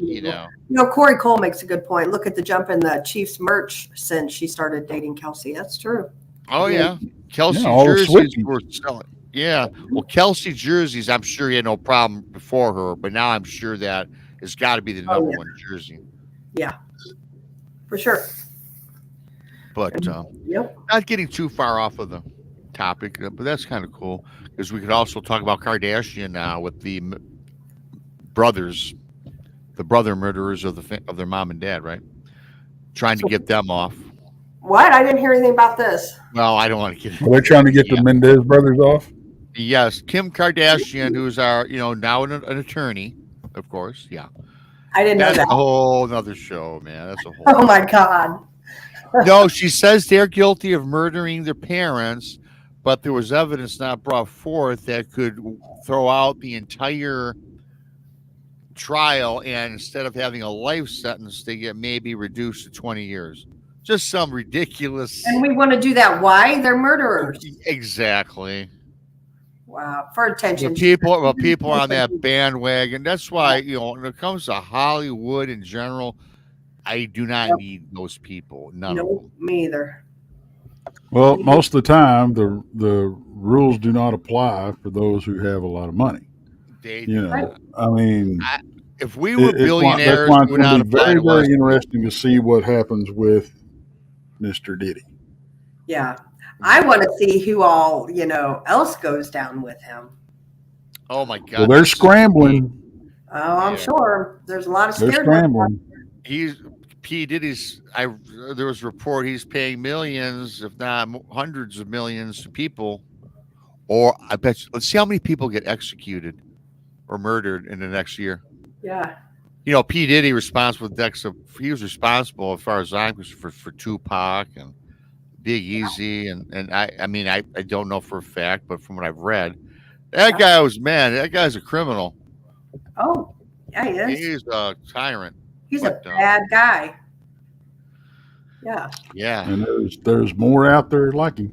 Corey Cole makes a good point. Look at the jump in the Chiefs merch since she started dating Kelsey. That's true. Oh yeah, Kelsey jerseys were selling. Yeah, well, Kelsey jerseys, I'm sure he had no problem before her, but now I'm sure that it's got to be the number one jersey. Yeah, for sure. But not getting too far off of the topic, but that's kind of cool because we could also talk about Kardashian now with the brothers, the brother murderers of their mom and dad, right? Trying to get them off. What? I didn't hear anything about this. Well, I don't want to get. They're trying to get the Mendez brothers off. Yes, Kim Kardashian, who's our now an attorney, of course. Yeah, I didn't know that. That's a whole other show, man. That's a whole. Oh my God. No, she says they're guilty of murdering their parents, but there was evidence not brought forth that could throw out the entire trial, and instead of having a life sentence, they get maybe reduced to 20 years. Just some ridiculous. And we want to do that. Why? They're murderers. Exactly. Wow. For attention. People are on that bandwagon. That's why, when it comes to Hollywood in general, I do not need those people. None of them. Me either. Well, most of the time, the rules do not apply for those who have a lot of money. I mean, if we were billionaires, it would be very, very interesting to see what happens with Mr. Diddy. Yeah, I want to see who all else goes down with him. Oh my God! Well, they're scrambling. Oh, I'm sure there's a lot of. They're scrambling. P. Diddy's. There was a report he's paying millions, if not hundreds of millions, to people. Or I bet you, let's see how many people get executed or murdered in the next year. Yeah. P. Diddy responsible. He was responsible, as far as I'm concerned, for Tupac and Big Easy, and I don't know for a fact, but from what I've read, that guy was that guy's a criminal. Oh, yeah, he is. He's a tyrant. He's a bad guy. Yeah. Yeah. And there's more out there like him.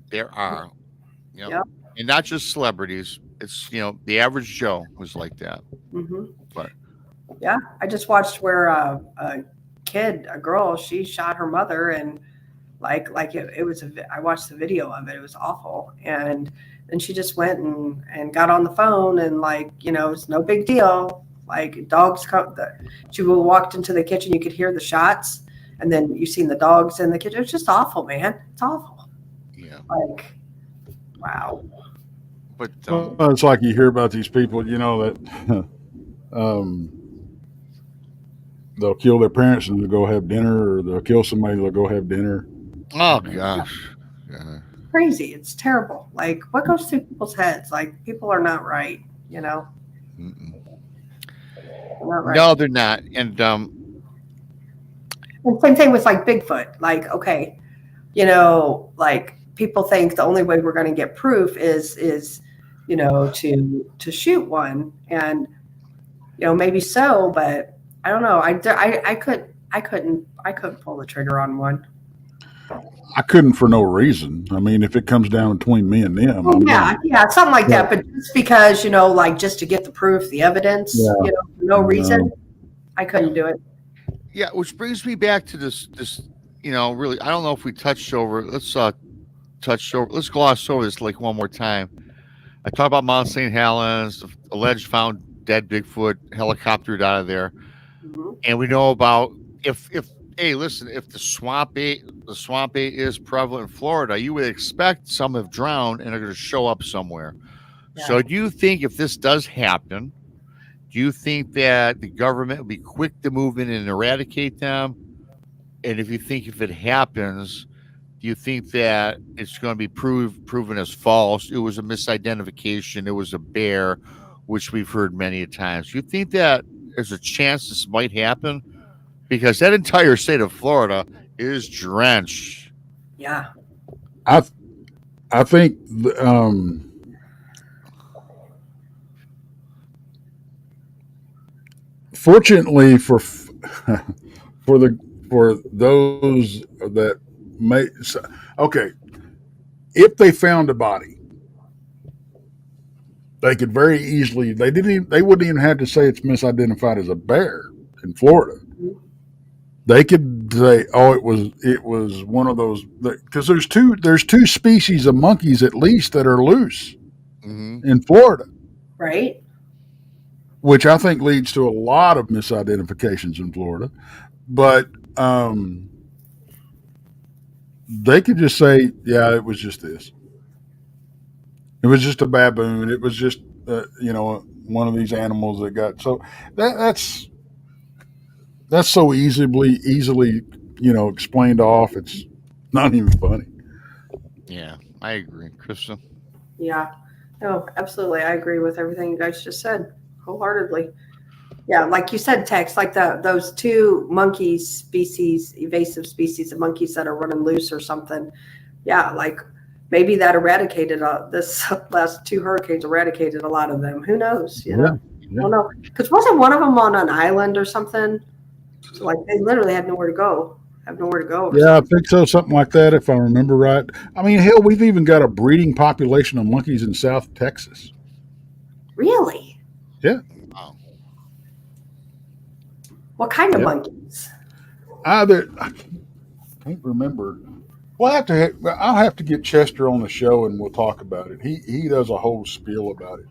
There are. Yep. And not just celebrities. It's the average Joe was like that. Mm-hmm. But yeah, I just watched where a girl, she shot her mother, and it was I watched the video of it. It was awful, and then she just went and got on the phone and it's no big deal. Dogs come. She walked into the kitchen. You could hear the shots, and then you seen the dogs in the kitchen. It's just awful, man. It's awful. Yeah. Wow. But it's like you hear about these people, that they'll kill their parents and they'll go have dinner, or they'll kill somebody, they'll go have dinner. Oh gosh. Yeah. Crazy. It's terrible. What goes through people's heads? People are not right, Mm-mm. They're not right. No, they're not. And same thing with Bigfoot. People think the only way we're going to get proof is to shoot one, and maybe so, but I don't know. I couldn't pull the trigger on one. I couldn't for no reason. I mean, if it comes down between me and them, something like that. But just because just to get the proof, the evidence, for no reason, I couldn't do it. Yeah, which brings me back to this. Really, I don't know if we touched over. Let's gloss over this one more time. I talked about Mount St. Helens, the alleged found dead Bigfoot, helicoptered out of there, and we know about if the swamp ape is prevalent in Florida, you would expect some have drowned and are going to show up somewhere. Yeah. So do you think if this does happen, do you think that the government will be quick to move in and eradicate them? And if it happens, do you think that it's going to be proven as false? It was a misidentification. It was a bear, which we've heard many times. Do you think that there's a chance this might happen? Because that entire state of Florida is drenched. Yeah. I think fortunately for for those that may, okay, if they found a body, they could very easily, they wouldn't even have to say it's misidentified as a bear in Florida. They could say, oh, it was one of those, because there's two species of monkeys at least that are loose in Florida, right? which I think leads to a lot of misidentifications in Florida. But they could just say, yeah, it was just this. It was just a baboon. It was just one of these animals that got, so that's so easily explained off. It's not even funny. Yeah, I agree, Krista. Yeah, no, absolutely. I agree with everything you guys just said wholeheartedly. Yeah, like you said, Tex, like those two monkey species, invasive species of monkeys that are running loose or something. Yeah, like maybe that eradicated this last two hurricanes eradicated a lot of them. Who knows? You know, I don't know. Because wasn't one of them on an island or something? So like they literally had nowhere to go. Have nowhere to go. Yeah, I think so. Something like that, if I remember right. I mean, hell, we've even got a breeding population of monkeys in South Texas. Really? Yeah. Wow. What kind of monkeys? I can't remember. Well, I'll have to get Chester on the show and we'll talk about it. He does a whole spiel about it.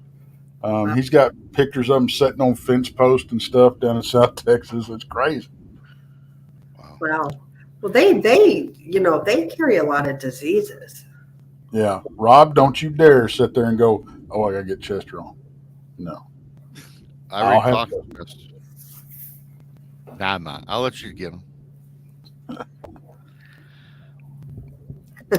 Wow. He's got pictures of them sitting on fence posts and stuff down in South Texas. It's crazy. Wow. Well, they carry a lot of diseases. Yeah. Rob, don't you dare sit there and go, oh, I got to get Chester on. No. I already talked to Chris. Nah, man. I'll let you get him.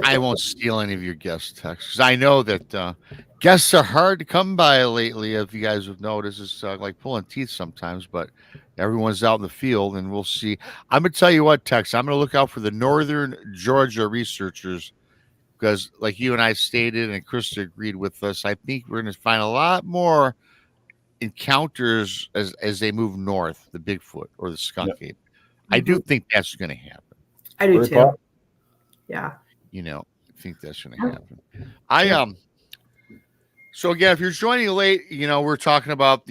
I won't steal any of your guest texts because I know that guests are hard to come by lately. If you guys have noticed, it's like pulling teeth sometimes, but everyone's out in the field and we'll see. I'm going to tell you what, Tex, I'm going to look out for the Northern Georgia researchers because, like you and I stated, and Krista agreed with us, I think we're going to find a lot more encounters as they move north, the Bigfoot or the Skunk Ape. I do think that's going to happen. I do too. Yeah. I think that's going to happen. So again, if you're joining late, we're talking about,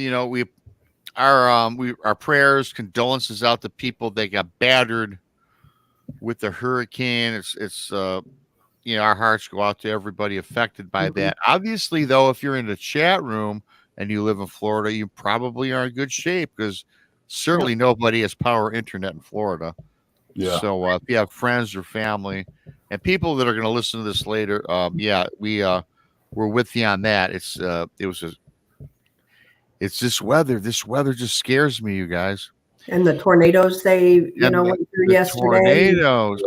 our prayers, condolences out to people that got battered with the hurricane. It's our hearts go out to everybody affected by that. Obviously, though, if you're in the chat room and you live in Florida, you probably are in good shape because certainly nobody has power internet in Florida. Yeah. So if you have friends or family and people that are going to listen to this later, we're with you on that. It's this weather. This weather just scares me, you guys. And the tornadoes went through yesterday. Tornadoes.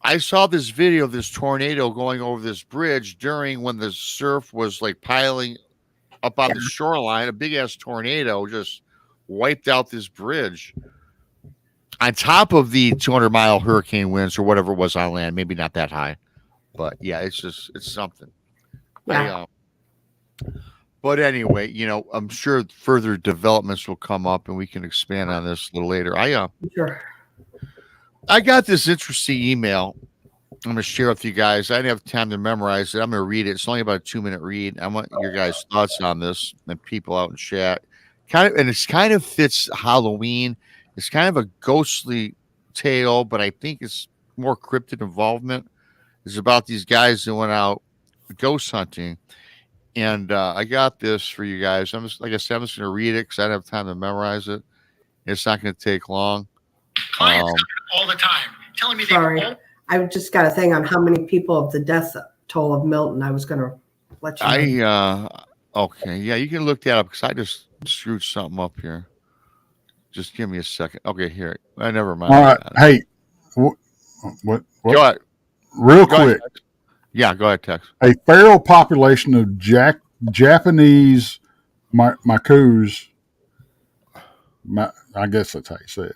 I saw this video of this tornado going over this bridge during when the surf was like piling up on the shoreline. A big ass tornado just wiped out this bridge on top of the 200-mile hurricane winds or whatever it was on land. Maybe not that high, but yeah, it's something. Yeah. But anyway, I'm sure further developments will come up and we can expand on this a little later. Sure. I got this interesting email I'm going to share with you guys. I didn't have time to memorize it. I'm going to read it. It's only about a 2-minute read. I want your guys' thoughts on this and people out in chat. It kind of fits Halloween. It's kind of a ghostly tale, but I think it's more cryptid involvement. It's about these guys that went out ghost hunting. And I got this for you guys. Like I said, I'm just going to read it because I don't have time to memorize it. It's not going to take long. Clients all the time telling me sorry. I've just got a thing on how many people of the death toll of Milton. I was going to let you know. Okay. Yeah, you can look that up because I just screwed something up here. Just give me a second. Okay, here. Never mind. All right. Hey, what? Go ahead. Real quick. Yeah, go ahead, Tex. A feral population of Japanese macaques, I guess that's how you say it,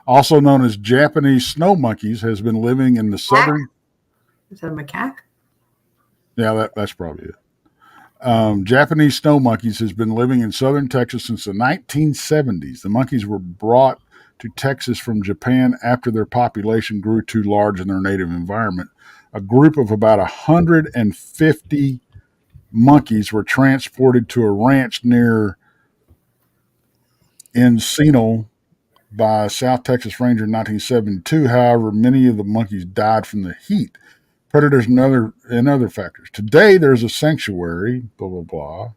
also known as Japanese snow monkeys, has been living in the southern. Is that a macaque? Yeah, that's probably it. Japanese snow monkeys has been living in southern Texas since the 1970s. The monkeys were brought to Texas from Japan after their population grew too large in their native environment. A group of about 150 monkeys were transported to a ranch near Encino by a South Texas Ranger in 1972. However, many of the monkeys died from the heat, predators, and other factors. Today, there's a sanctuary, blah, blah, blah.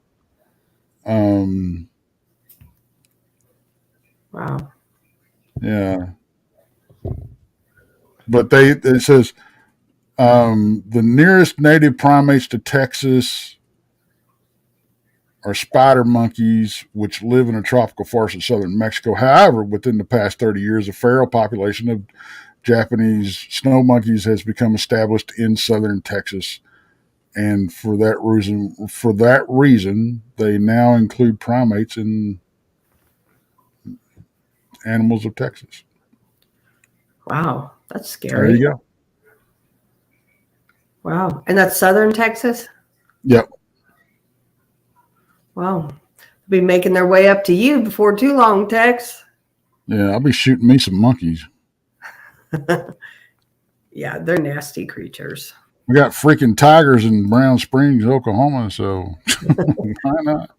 Wow. Yeah. But it says the nearest native primates to Texas are spider monkeys, which live in a tropical forest in southern Mexico. However, within the past 30 years, a feral population of Japanese snow monkeys has become established in southern Texas. And for that reason, they now include primates in animals of Texas. Wow, that's scary. There you go. Wow, and that's southern Texas? Yep. Wow. They'll be making their way up to you before too long, Tex. Yeah, I'll be shooting me some monkeys. Yeah, they're nasty creatures. We got freaking tigers in Brown Springs, Oklahoma, so why not?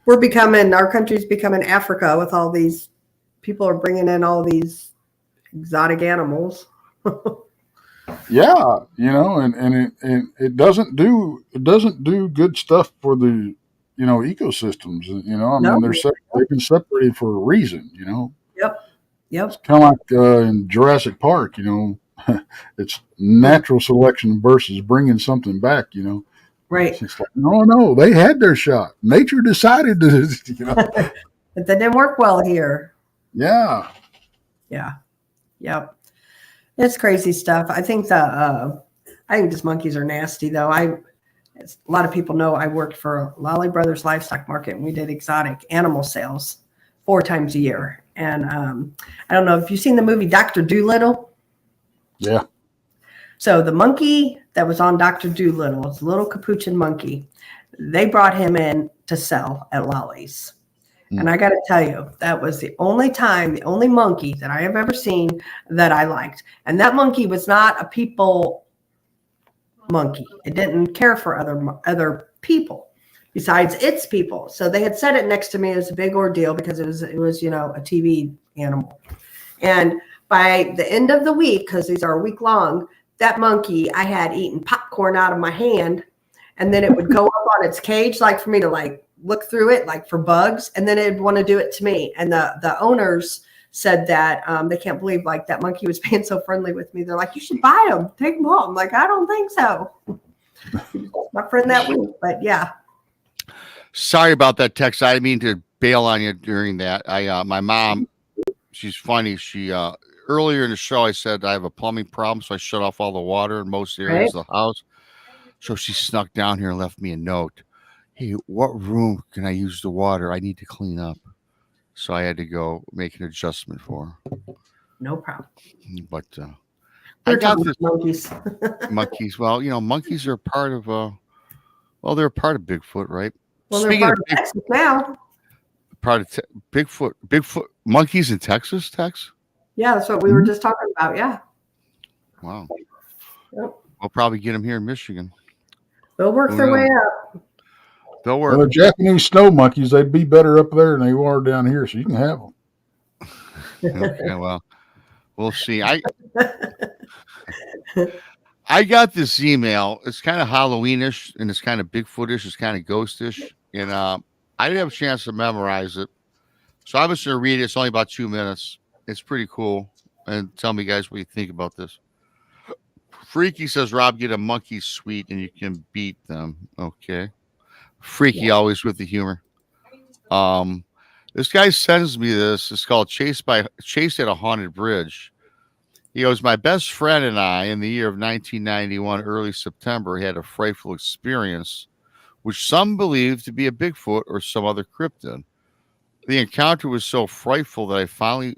Our country's becoming Africa with all these people are bringing in all these exotic animals. Yeah, and it doesn't do good stuff for the ecosystems. I mean they've been separated for a reason. Yep. It's kind of like in Jurassic Park. It's natural selection versus bringing something back. Right. It's like no, they had their shot. Nature decided to. But that didn't work well here. Yeah. Yeah. Yep. It's crazy stuff. I think these monkeys are nasty, though. A lot of people know I worked for Lally Brothers Livestock Market, and we did exotic animal sales 4 times a year. And I don't know if you've seen the movie Dr. Dolittle. Yeah. So the monkey that was on Dr. Dolittle, it's a little capuchin monkey. They brought him in to sell at Lolly's. And I got to tell you, that was the only monkey that I have ever seen that I liked. And that monkey was not a people monkey. It didn't care for other people besides its people. So they had set it next to me as a big ordeal because it was a TV animal. And by the end of the week, because these are a week long, that monkey, I had eaten popcorn out of my hand, and then it would go up on its cage, like for me to look through it, like for bugs, and then it'd want to do it to me. And the owners said that they can't believe that monkey was being so friendly with me. They're like, you should buy him, take him home. I'm like, I don't think so. My friend that week, but yeah. Sorry about that, Tex. I didn't mean to bail on you during that. My mom, she's funny. She earlier in the show, I said I have a plumbing problem, so I shut off all the water in most areas of the house. So she snuck down here and left me a note. Hey, what room can I use the water? I need to clean up. So I had to go make an adjustment for her. No problem. But I got this monkeys. monkeys. Well, monkeys are part of they're a part of Bigfoot, right? Well, they're part of Texas now. Part of Bigfoot monkeys in Texas, Tex? Yeah, that's what we were just talking about. Yeah. Wow. Yep. We'll probably get them here in Michigan. They'll work their way up. They'll work. Well, the Japanese snow monkeys, they'd be better up there than they are down here, so you can have them. Okay, well, we'll see. I got this email. It's kind of Halloweenish and it's kind of Bigfootish. It's kind of ghostish. And I didn't have a chance to memorize it. So I'm just going to read it. It's only about 2 minutes. It's pretty cool. And tell me, guys, what you think about this. Freaky says, Rob, get a monkey sweet and you can beat them. Okay. Freaky always with the humor. This guy sends me this. It's called Chase at a Haunted Bridge. He goes, my best friend and I, in the year of 1991, early September, had a frightful experience, which some believe to be a Bigfoot or some other cryptid. The encounter was so frightful that I finally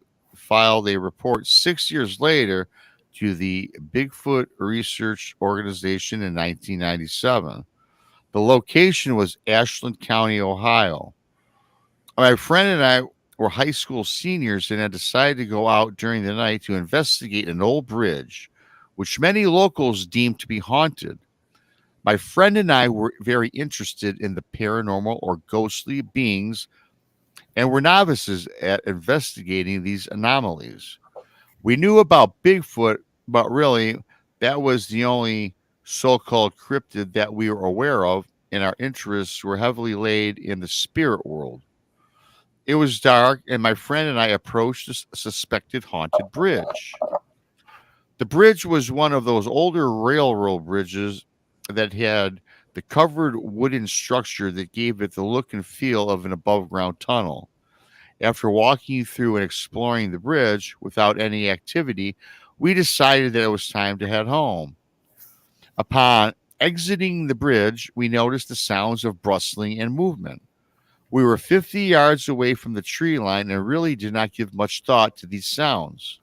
filed a report 6 years later to the Bigfoot Research Organization in 1997. The location was Ashland County, Ohio. My friend and I were high school seniors and had decided to go out during the night to investigate an old bridge, which many locals deemed to be haunted. My friend and I were very interested in the paranormal or ghostly beings and were novices at investigating these anomalies. We knew about Bigfoot, but really, that was the only so called cryptid that we were aware of, and our interests were heavily laid in the spirit world. It was dark, and my friend and I approached the suspected haunted bridge. The bridge was one of those older railroad bridges that had the covered wooden structure that gave it the look and feel of an above ground tunnel. After walking through and exploring the bridge without any activity, we decided that it was time to head home. Upon exiting the bridge, we noticed the sounds of rustling and movement. We were 50 yards away from the tree line and really did not give much thought to these sounds.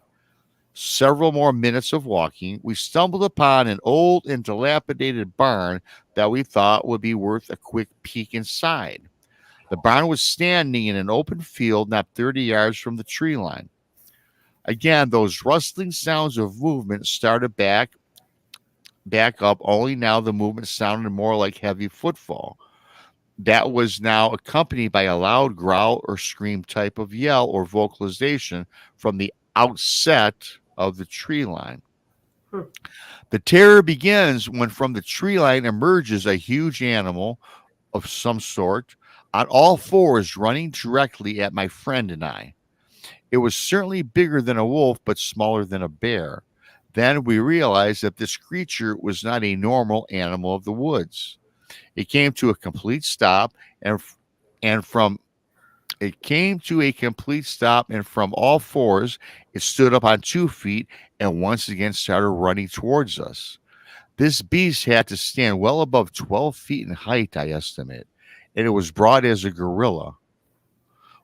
Several more minutes of walking, we stumbled upon an old and dilapidated barn that we thought would be worth a quick peek inside. The barn was standing in an open field not 30 yards from the tree line. Again, those rustling sounds of movement started back up, only now the movement sounded more like heavy footfall. That was now accompanied by a loud growl or scream type of yell or vocalization from the outset of the tree line. The terror begins when from the tree line emerges a huge animal of some sort on all fours running directly at my friend and I. It was certainly bigger than a wolf, but smaller than a bear. Then we realized that this creature was not a normal animal of the woods. It came to a complete stop, and from all fours, it stood up on 2 feet and once again started running towards us. This beast had to stand well above 12 feet in height, I estimate, and it was broad as a gorilla.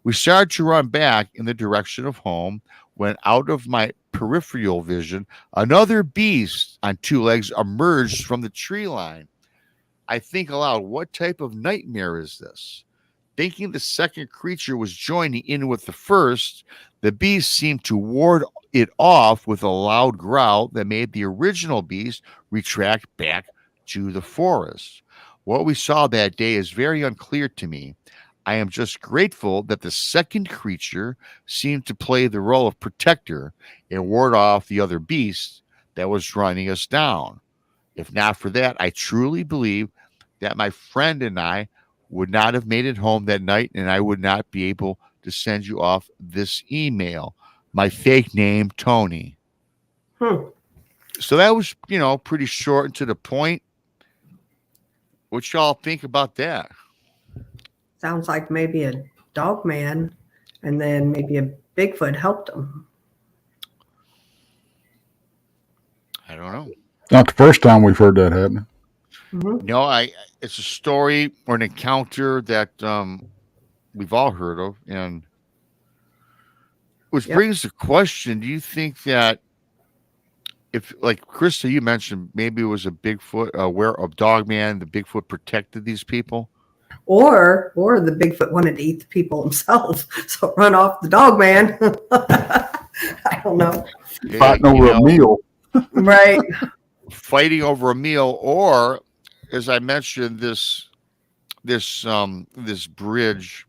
We started to run back in the direction of home when, out of my peripheral vision, another beast on 2 legs emerged from the tree line. I think aloud, what type of nightmare is this? Thinking the second creature was joining in with the first, the beast seemed to ward it off with a loud growl that made the original beast retract back to the forest. What we saw that day is very unclear to me. I am just grateful that the second creature seemed to play the role of protector and ward off the other beast that was running us down. If not for that, I truly believe that my friend and I would not have made it home that night, and I would not be able to send you off this email. My fake name, Tony. So that was, pretty short and to the point. What y'all think about that? Sounds like maybe a dog man, and then maybe a Bigfoot helped him. I don't know. Not the first time we've heard that happen. Mm-hmm. No, it's a story or an encounter that we've all heard of, and which brings the question: do you think that if, like Krista, you mentioned, maybe it was a Bigfoot, a dog man, the Bigfoot protected these people, or the Bigfoot wanted to eat the people himself, so run off the dog man. I don't know. Fighting over a meal, right? Fighting over a meal, or as I mentioned, this bridge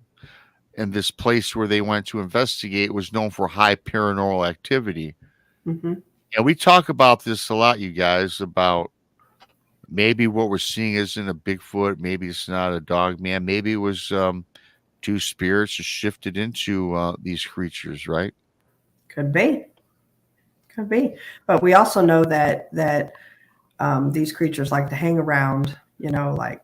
and this place where they went to investigate was known for high paranormal activity. Mm-hmm. And we talk about this a lot, you guys, about maybe what we're seeing isn't a Bigfoot, maybe it's not a dog man, maybe it was 2 spirits just shifted into these creatures, right? Could be. But we also know that these creatures like to hang around, like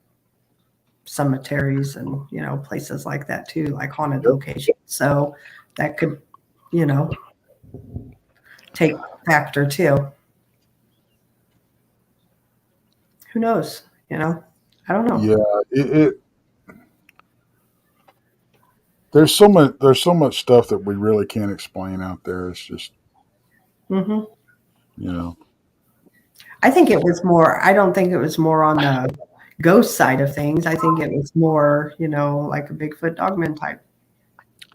cemeteries and, places like that too, like haunted locations. So that could, take factor too. Who knows? I don't know. Yeah, There's so much stuff that we really can't explain out there. It's just, Mm-hmm. you know. I think it was more. I don't think it was more on the ghost side of things. I think it was more, like a Bigfoot dogman type.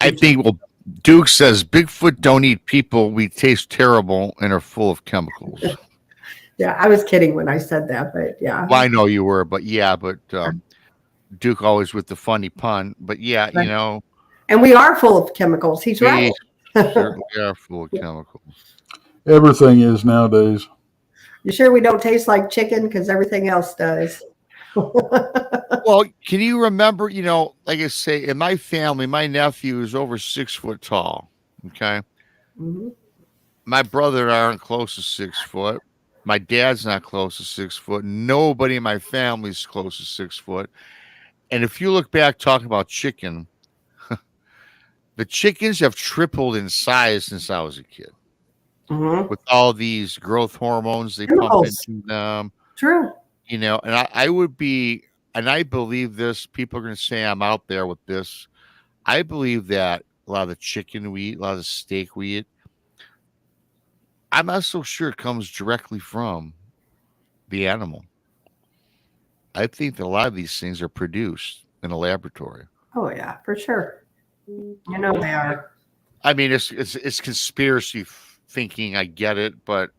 I think, well, Duke says Bigfoot don't eat people. We taste terrible and are full of chemicals. Yeah, I was kidding when I said that, but yeah. Well, I know you were, but Duke always with the funny pun. But yeah, Right. And we are full of chemicals. He's right. Certainly are full of chemicals. Everything is nowadays. You sure we don't taste like chicken? Because everything else does. Well, can you remember, like I say, in my family, my nephew is over 6 foot tall. Okay. Mm-hmm. My brother and I aren't close to 6 foot. My dad's not close to 6 foot. Nobody in my family is close to 6 foot. And if you look back talking about chicken, the chickens have tripled in size since I was a kid. Mm-hmm. With all these growth hormones they pump into them. True. And I would be, and I believe this, people are going to say I'm out there with this. I believe that a lot of the chicken we eat, a lot of the steak we eat, I'm not so sure it comes directly from the animal. I think that a lot of these things are produced in a laboratory. Oh yeah, for sure. They are. I mean, it's conspiracy thinking. I get it, but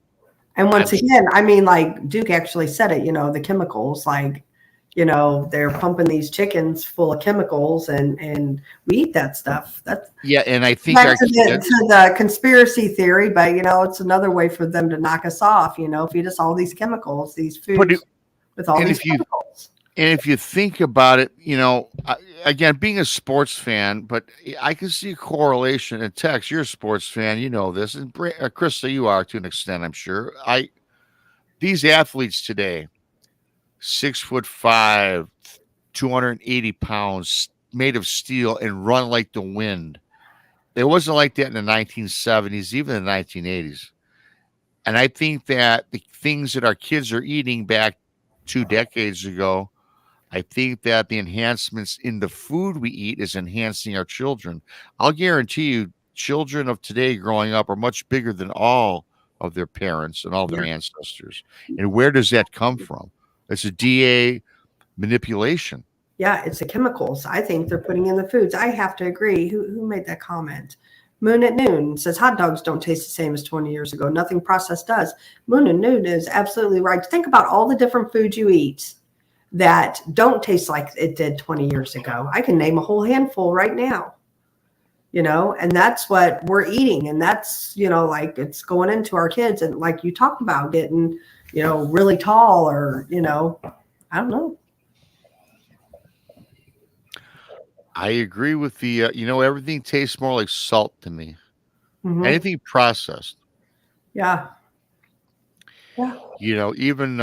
once again, I mean, like Duke actually said it. The chemicals, like, they're pumping these chickens full of chemicals, and we eat that stuff. That's and I think back to the conspiracy theory, but it's another way for them to knock us off. Feed us all these chemicals, these foods with all these chemicals. And if you think about it, again, being a sports fan, but I can see a correlation. And Tex, you're a sports fan, you know this, and KRISTA, you are to an extent, I'm sure. These athletes today, 6'5", 280 pounds, made of steel, and run like the wind. It wasn't like that in the 1970s, even the 1980s. And I think that the things that our kids are eating back 2 decades ago, I think that the enhancements in the food we eat is enhancing our children. I'll guarantee you, children of today growing up are much bigger than all of their parents and all their ancestors. And where does that come from? It's a DA manipulation. Yeah, it's the chemicals I think they're putting in the foods. I have to agree. Who made that comment? Moon at Noon says hot dogs don't taste the same as 20 years ago. Nothing processed does. Moon at Noon is absolutely right. Think about all the different foods you eat that don't taste like it did 20 years ago. I can name a whole handful right now, and that's what we're eating. And that's, like it's going into our kids. And like you talked about getting, really tall or, I don't know. I agree with the, everything tastes more like salt to me. Mm-hmm. Anything processed. Yeah. Yeah. Even,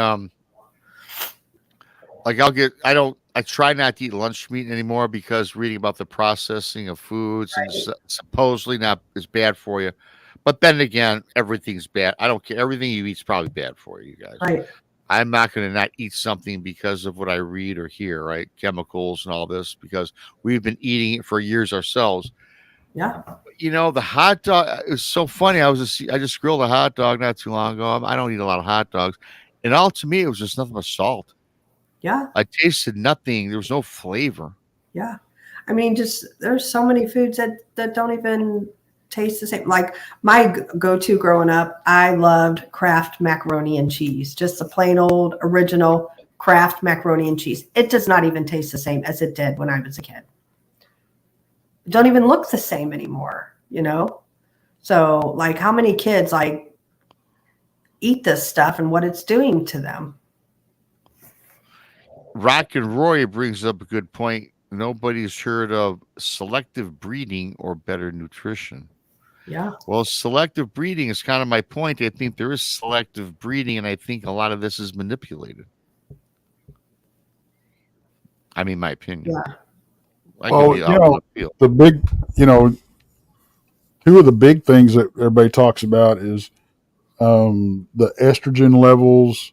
like I try not to eat lunch meat anymore because reading about the processing of foods and supposedly not is bad for you. But then again, everything's bad. I don't care. Everything you eat is probably bad for you guys. Right. I'm not going to not eat something because of what I read or hear, right? Chemicals and all this, because we've been eating it for years ourselves. Yeah. The hot dog, it was so funny. I just grilled a hot dog not too long ago. I don't eat a lot of hot dogs. And all to me, it was just nothing but salt. Yeah. I tasted nothing. There was no flavor. Yeah. I mean, there's so many foods that don't even taste the same. Like my go-to growing up, I loved Kraft macaroni and cheese, just the plain old original Kraft macaroni and cheese. It does not even taste the same as it did when I was a kid. It don't even look the same anymore, So like how many kids eat this stuff and what it's doing to them? Rock and Roy brings up a good point. Nobody's heard of selective breeding or better nutrition. Yeah. Well, selective breeding is kind of my point. I think there is selective breeding, and I think a lot of this is manipulated. I mean, my opinion. Yeah. The big, two of the big things that everybody talks about is the estrogen levels,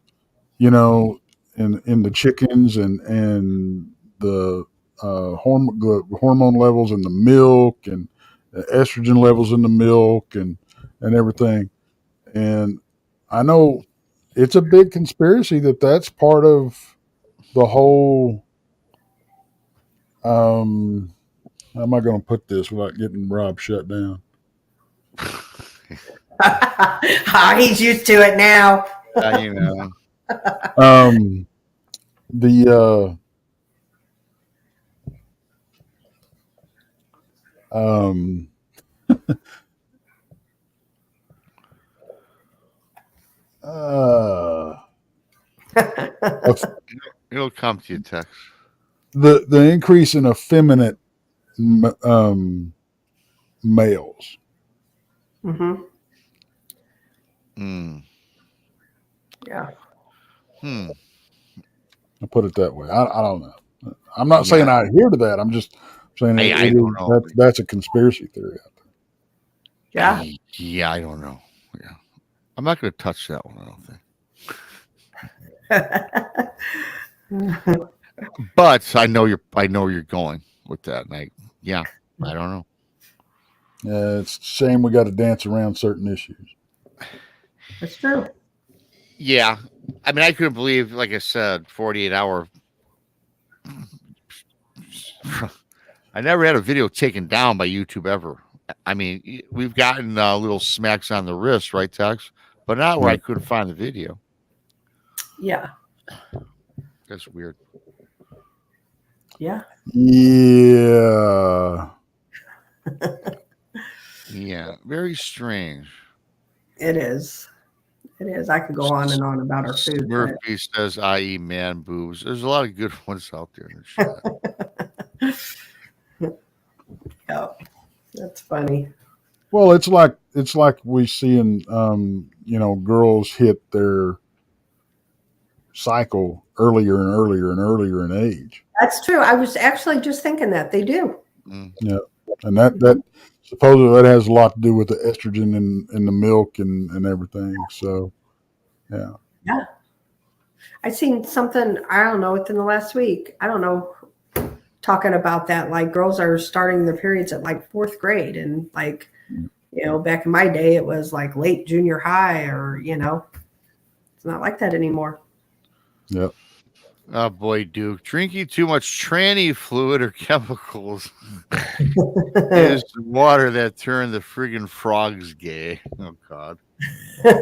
in the chickens and the hormone levels in the milk and estrogen levels in the milk and everything. And I know it's a big conspiracy that's part of the whole. How am I going to put this without getting Rob shut down? Oh, he's used to it now. You know. The It'll come to you, Tex. the increase in effeminate males. Mm-hmm. Mm. Yeah. I'll put it that way. I don't know. I'm not saying I adhere to that. I'm just saying I don't know. That's a conspiracy theory out Yeah. Yeah, I don't know. Yeah, I'm not going to touch that one. I don't think. But I know you're going with that. And I don't know. It's a shame we got to dance around certain issues. That's true. Yeah. I mean, I couldn't believe, like I said, 48-hour. I never had a video taken down by YouTube ever. I mean, we've gotten little smacks on the wrist, right, Tex? But not where I couldn't find the video. Yeah. That's weird. Yeah. Yeah. Yeah. Very strange. It is. It is. I could go on and on about our food. Murphy says, "I.e., man boobs." There's a lot of good ones out there. Yeah, that's funny. Well, it's like we see in girls hit their cycle earlier and earlier and earlier in age. That's true. I was actually just thinking that they do. Yeah, and that supposedly that has a lot to do with the estrogen in the milk and everything. So, yeah. Yeah. I seen something, I don't know, within the last week. I don't know, talking about that. Like girls are starting their periods at like 4th grade. And like, back in my day, it was like late junior high or, it's not like that anymore. Yep. Oh boy, Duke. Drinking too much tranny fluid or chemicals is water that turned the friggin' frogs gay. Oh God.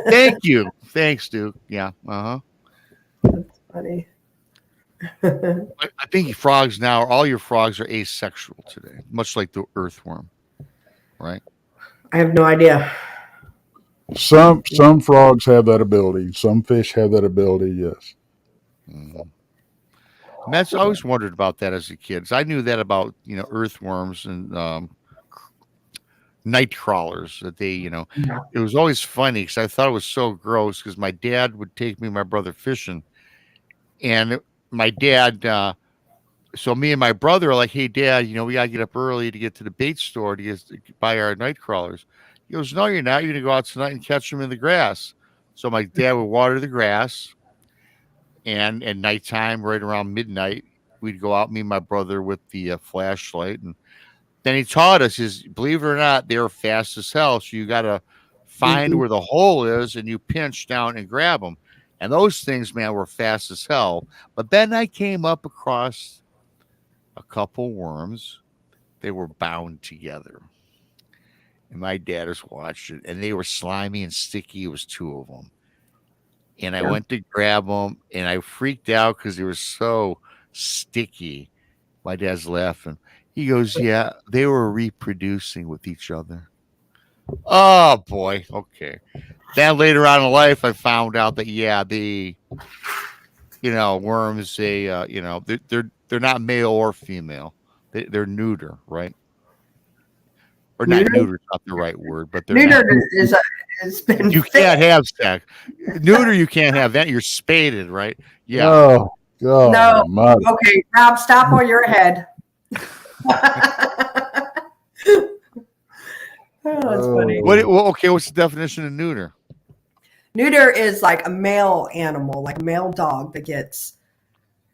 Thank you. Thanks, Duke. Yeah. That's funny. I think frogs now, all your frogs are asexual today, much like the earthworm. Right? I have no idea. Some frogs have that ability. Some fish have that ability, yes. Mm-hmm. And I always wondered about that as a kid. I knew that about earthworms and night crawlers that they it was always funny because I thought it was so gross because my dad would take me and my brother fishing, and my dad. So me and my brother are like, "Hey, Dad, we gotta get up early to get to the bait store to buy our night crawlers." He goes, "No, you're not. You're gonna go out tonight and catch them in the grass." So my dad would water the grass. And at nighttime, right around midnight, we'd go out, me and my brother, with the flashlight. And then he taught us, believe it or not, they're fast as hell. So you got to find where the hole is and you pinch down and grab them. And those things, man, were fast as hell. But then I came up across a couple worms. They were bound together. And my dad was watching, and they were slimy and sticky. It was 2 of them. And I went to grab them, and I freaked out because they were so sticky. My dad's laughing. He goes, "Yeah, they were reproducing with each other." Oh, boy. Okay. Then later on in life, I found out that, the, worms, they're not male or female. They're neuter, right? Or not neuter, not the right word, but they're neuter has been. You can't have sex. Neuter, you can't have that. You're spaded, right? Yeah. Oh God. No. My. Okay, Rob, stop while you're ahead. That's funny. Okay, what's the definition of neuter? Neuter is like a male animal, like a male dog that gets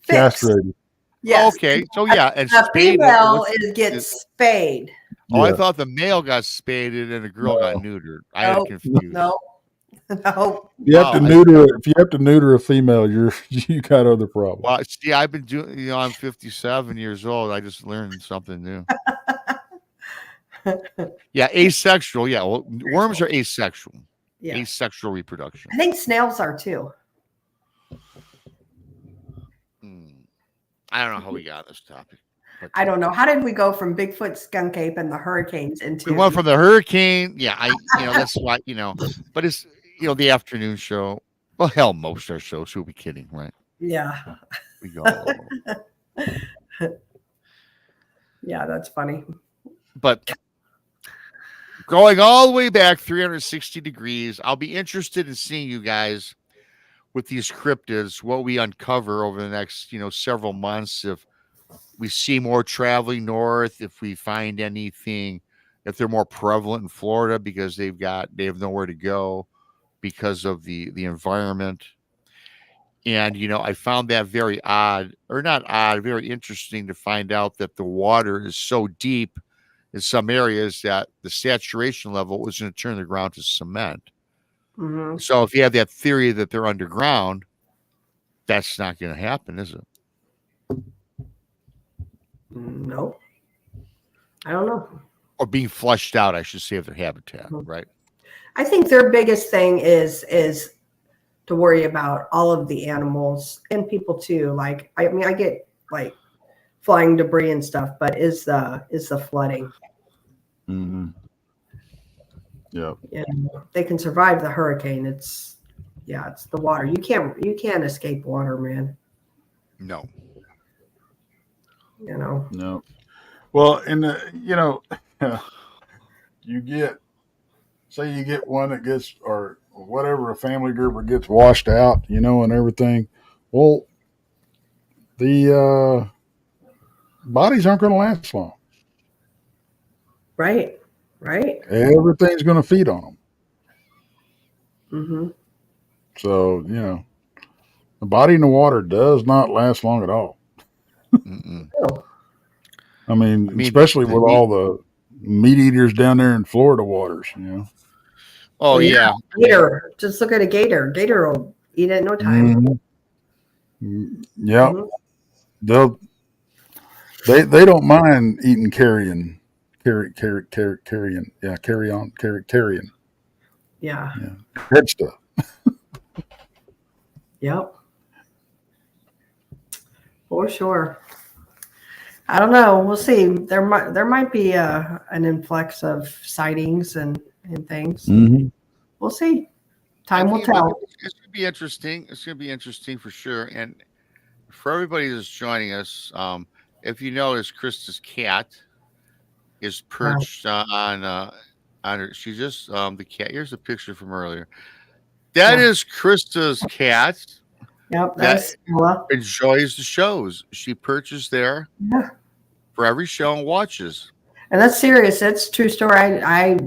fixed. Castrated. Yes. Okay. So yeah, and The spayed. female gets spayed. Oh, I Yeah. thought the male got spaded and the girl got neutered. I had Nope. confused. No. No. If you have to neuter a female, you got other problems. Well, see, I've been doing. I'm 57 years old. I just learned something new. Yeah, asexual. Yeah, well, worms are asexual. Yeah. Asexual reproduction. I think snails are too. I don't know how we got on this topic. But I don't know. How did we go from Bigfoot, Skunk Ape, and the hurricanes into? we went from the hurricane. Yeah, that's why, but it's, the afternoon show. Well, hell, most of our shows. Who are we kidding, right? Yeah. We go. Yeah, that's funny. But going all the way back 360 degrees, I'll be interested in seeing you guys with these cryptids, what we uncover over the next, several months. If we see more traveling north, if we find anything, if they're more prevalent in Florida because they have nowhere to go because of the environment. And, I found that very odd, or not odd, very interesting to find out that the water is so deep in some areas that the saturation level was going to turn the ground to cement. Mm-hmm. So if you have that theory that they're underground, that's not going to happen, is it? Nope. I don't know. Or being flushed out, I should say, of their habitat, right? I think their biggest thing is to worry about all of the animals and people too. Like, I mean, I get like flying debris and stuff, but is the flooding. Mm-hmm. Yeah. And they can survive the hurricane. It's the water. You can't escape water, man. No. No. Well, and you get one that gets, or whatever, a family group that gets washed out, and everything. Well, the bodies aren't going to last long. Right. Everything's going to feed on them. Mm-hmm. So, the body in the water does not last long at all. Oh. I mean, especially with all the meat eaters down there in Florida waters, Oh, yeah. Gator. Just look at a gator. Gator will eat it in no time. Mm-hmm. Yeah. Mm-hmm. They don't mind eating carrion. Yeah, carrion. Yeah. Head stuff. Yep. For sure. I don't know. We'll see. There might be an influx of sightings and things. Mm-hmm. We'll see. Time will tell. It's going to be interesting. It's going to be interesting for sure. And for everybody that's joining us, if you notice, Krista's cat is perched on her. She just the cat. Here's a picture from earlier. That is Krista's cat. Yep, that's Stella. Enjoys the shows. She perches there for every show and watches. And that's serious. That's a true story. I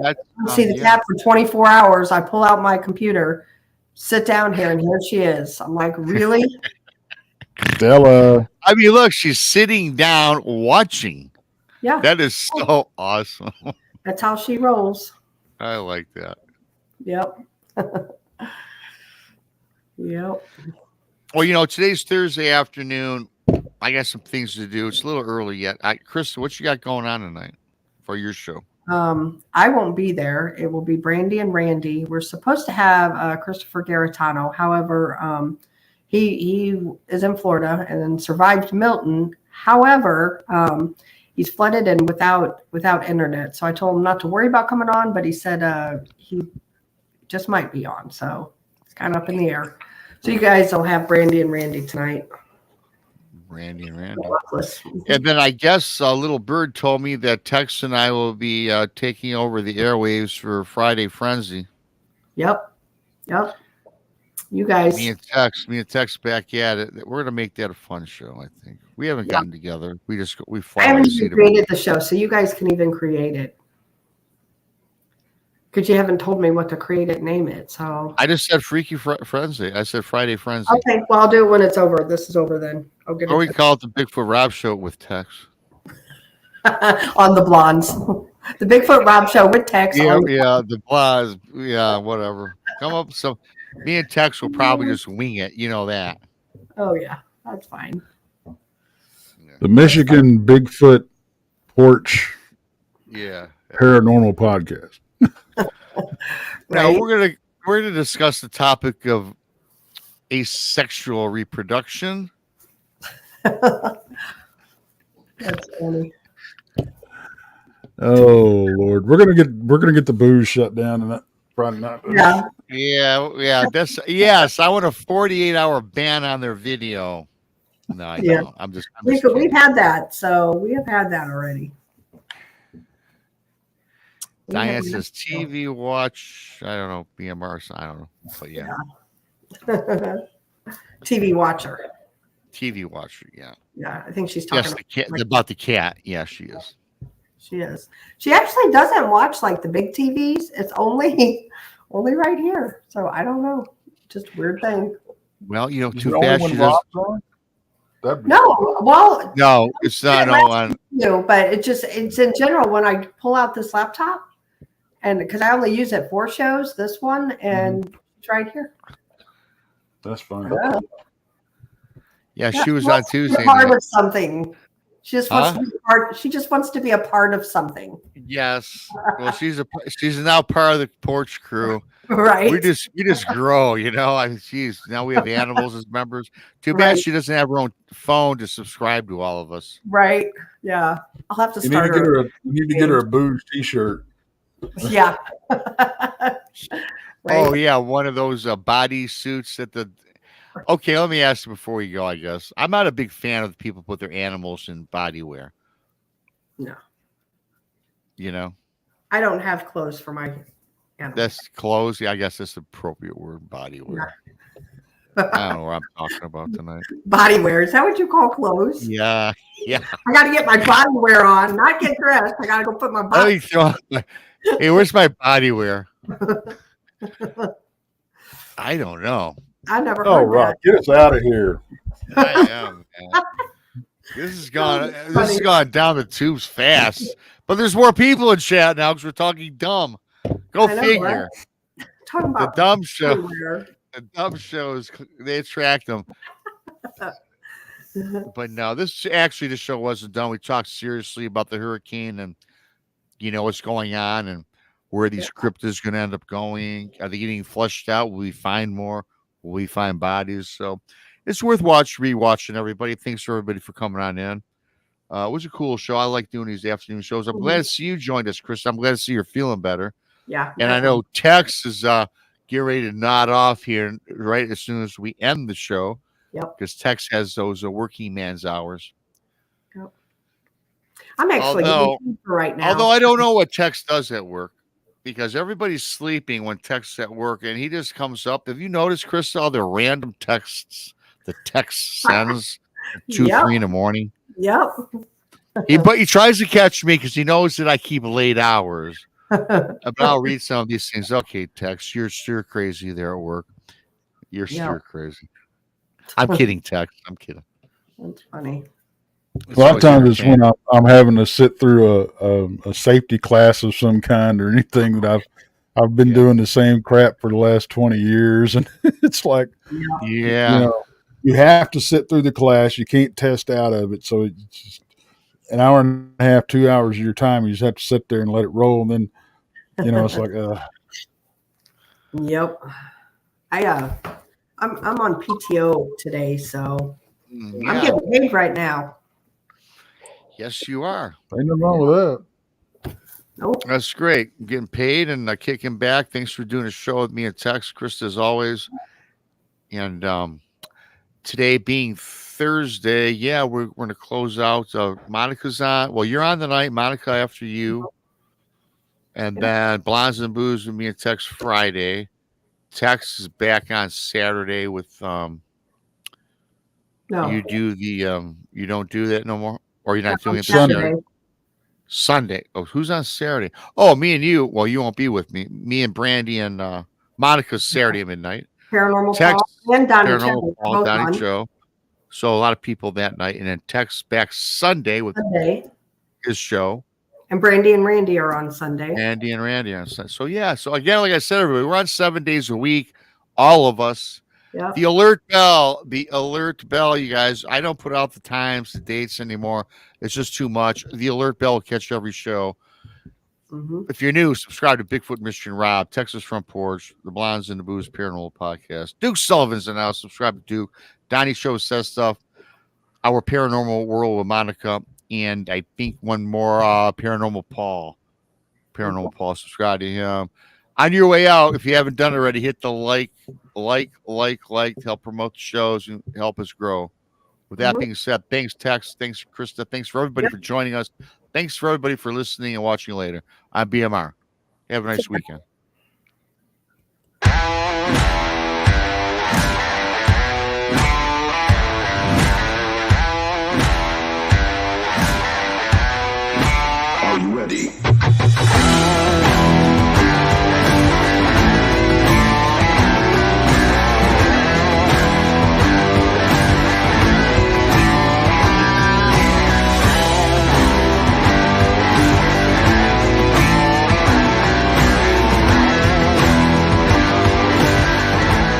see the cat for 24 hours. I pull out my computer, sit down here, and here she is. I'm like, really? Stella. I mean, look, she's sitting down watching. Yeah. That is so awesome. That's how she rolls. I like that. Yep. Yep. Well, today's Thursday afternoon. I got some things to do. It's a little early yet. Krista, what you got going on tonight for your show? I won't be there. It will be Brandy and Randy. We're supposed to have Christopher Garitano. However, he is in Florida and then survived Milton. However, he's flooded and without internet. So I told him not to worry about coming on, but he said he just might be on. So it's kind of up in the air. So you guys will have Brandy and Randy tonight. Randy and Randy. And then I guess Little Bird told me that Tex and I will be taking over the airwaves for Friday Frenzy. Yep. You guys. Me and Tex back at it. We're going to make that a fun show, I think. We haven't gotten together. We I haven't even created the show, so you guys can even create it. Because you haven't told me what to create it, name it. So I just said Freaky Frenzy. I said Friday Frenzy. Okay, well, I'll do it when it's over. This is over then. I'll get Or we it call it the Bigfoot Rob Show with Tex. on the blondes. The Bigfoot Rob Show with Tex. Yeah, on the blahs. Yeah, whatever. Come up with some. Me and Tex will probably just wing it. You know that. Oh yeah, that's fine. The Michigan Bigfoot Porch Yeah. Paranormal Podcast. Now we're gonna discuss the topic of asexual reproduction. That's funny. Oh Lord, we're gonna get the booze shut down tonight. Friday night. Yeah. That's yes. I want a 48-hour ban on their video. No, I don't. I'm just We've kidding. had that, so we have had that already. Diane says TV watch. I don't know. BMR. I don't know. But yeah. TV watcher. TV watcher. Yeah. Yeah, I think she's talking Yes, the cat, about the cat. Yeah, she is. She is. She actually doesn't watch like the big TVs. It's only right here. So I don't know. Just weird thing. Well, you know, Is too it bad only she when does. Rob's on? That'd be No, well, No, it's not on. but it's in general when I pull out this laptop, and because I only use it for shows, this one, and it's right here. That's fine. Yeah, she was on Tuesday. Part of something. She just wants Huh? to be part. She just wants to be a part of something. Yes. Well, she's now part of the porch crew. Right. We just grow, you know. I mean, geez, now we have animals as members. Too bad Right. she doesn't have her own phone to subscribe to all of us. Right. Yeah. I'll have to You need to start get her. her. You need to get her a booze T-shirt. Yeah. Oh yeah, one of those body suits that the. Okay, let me ask you before we go. I guess I'm not a big fan of the people put their animals in body wear. No. You know, I don't have clothes for my animals. that's clothes. Yeah, I guess that's the appropriate word. Body wear. I don't know what I'm talking about tonight. Body wear. Is that what you call clothes? Yeah, yeah. I got to get my body wear on, not get dressed. I got to go put my Let body. me throw. Hey, where's my body wear? I don't know. I never Oh, heard Rob, get us out of here. I am. Man. This has gone down the tubes fast. But there's more people in chat now because we're talking dumb. Go I know, figure. right? Talking The about dumb show. body wear. The dumb shows they attract them. But no, the show wasn't done. We talked seriously about the hurricane and you know what's going on and where these cryptids going to end up going. Are they getting flushed out? Will we find more? Will we find bodies? So it's worth rewatching. Everybody, thanks for everybody for coming on in. It was a cool show. I like doing these afternoon shows. I'm glad to see you joined us, Chris. I'm glad to see you're feeling better. Yeah. And I know Tex is getting ready to nod off here right as soon as we end the show. Yep. Because Tex has those working man's hours. Yep. I'm actually getting for right now. Although I don't know what Tex does at work because everybody's sleeping when Tex at work and he just comes up. Have you noticed, Chris, all the random texts the Tex sends at 2, 3 in the morning? Yep. But he tries to catch me because he knows that I keep late hours. But I'll read some of these things. Okay, Tex, you're stir crazy there at work. You're stir crazy. I'm kidding, Tex. I'm kidding. That's funny. A lot of times it's when I'm having to sit through a safety class of some kind or anything that I've been doing the same crap for the last 20 years, and it's like, you know, you have to sit through the class. You can't test out of it, so it's just an hour and a half, 2 hours of your time. You just have to sit there and let it roll, and then you know it's like, Yep. I'm on PTO today, so I'm getting paid right now. Yes, you are. Ain't nothing wrong with that. Nope. That's great. I'm getting paid and kicking back. Thanks for doing a show with me and Tex, Krista, as always. And today being Thursday, we're going to close out. Monica's on. Well, you're on tonight. Monica after you. And then Blondes and Booze with me and Tex Friday. Tex is back on Saturday with No. You do the you don't do that no more? Or you're not doing it Saturday. Sunday. Oh, who's on Saturday? Oh, me and you. Well, you won't be with me. Me and Brandy and Monica's Saturday at midnight. Paranormal Tex, Paul and Donnie Paranormal Cho. Paul, Donnie Cho. So a lot of people that night, and then Tex back Sunday with his show. And Brandy and Randy are on Sunday. Andy and Randy on Sunday. So yeah. So again, like I said, everybody, we're on 7 days a week. All of us. Yeah. The alert bell, you guys. I don't put out the times, the dates anymore. It's just too much. The alert bell will catch every show. Mm-hmm. If you're new, subscribe to Bigfoot Mystery and Rob, Texas Front Porch, the Blondes and the Booze Paranormal Podcast. Duke Sullivan's in the house. Subscribe to Duke. Donnie Show says stuff. Our Paranormal World with Monica, and I think one more Paranormal Paul. Paranormal Paul. Subscribe to him. On your way out, if you haven't done it already, hit the like to help promote the shows and help us grow. With that being said, thanks, Tex. Thanks, Krista. Thanks for everybody for joining us. Thanks for everybody for listening and watching later. I'm BMR. Have a nice weekend. Are you ready?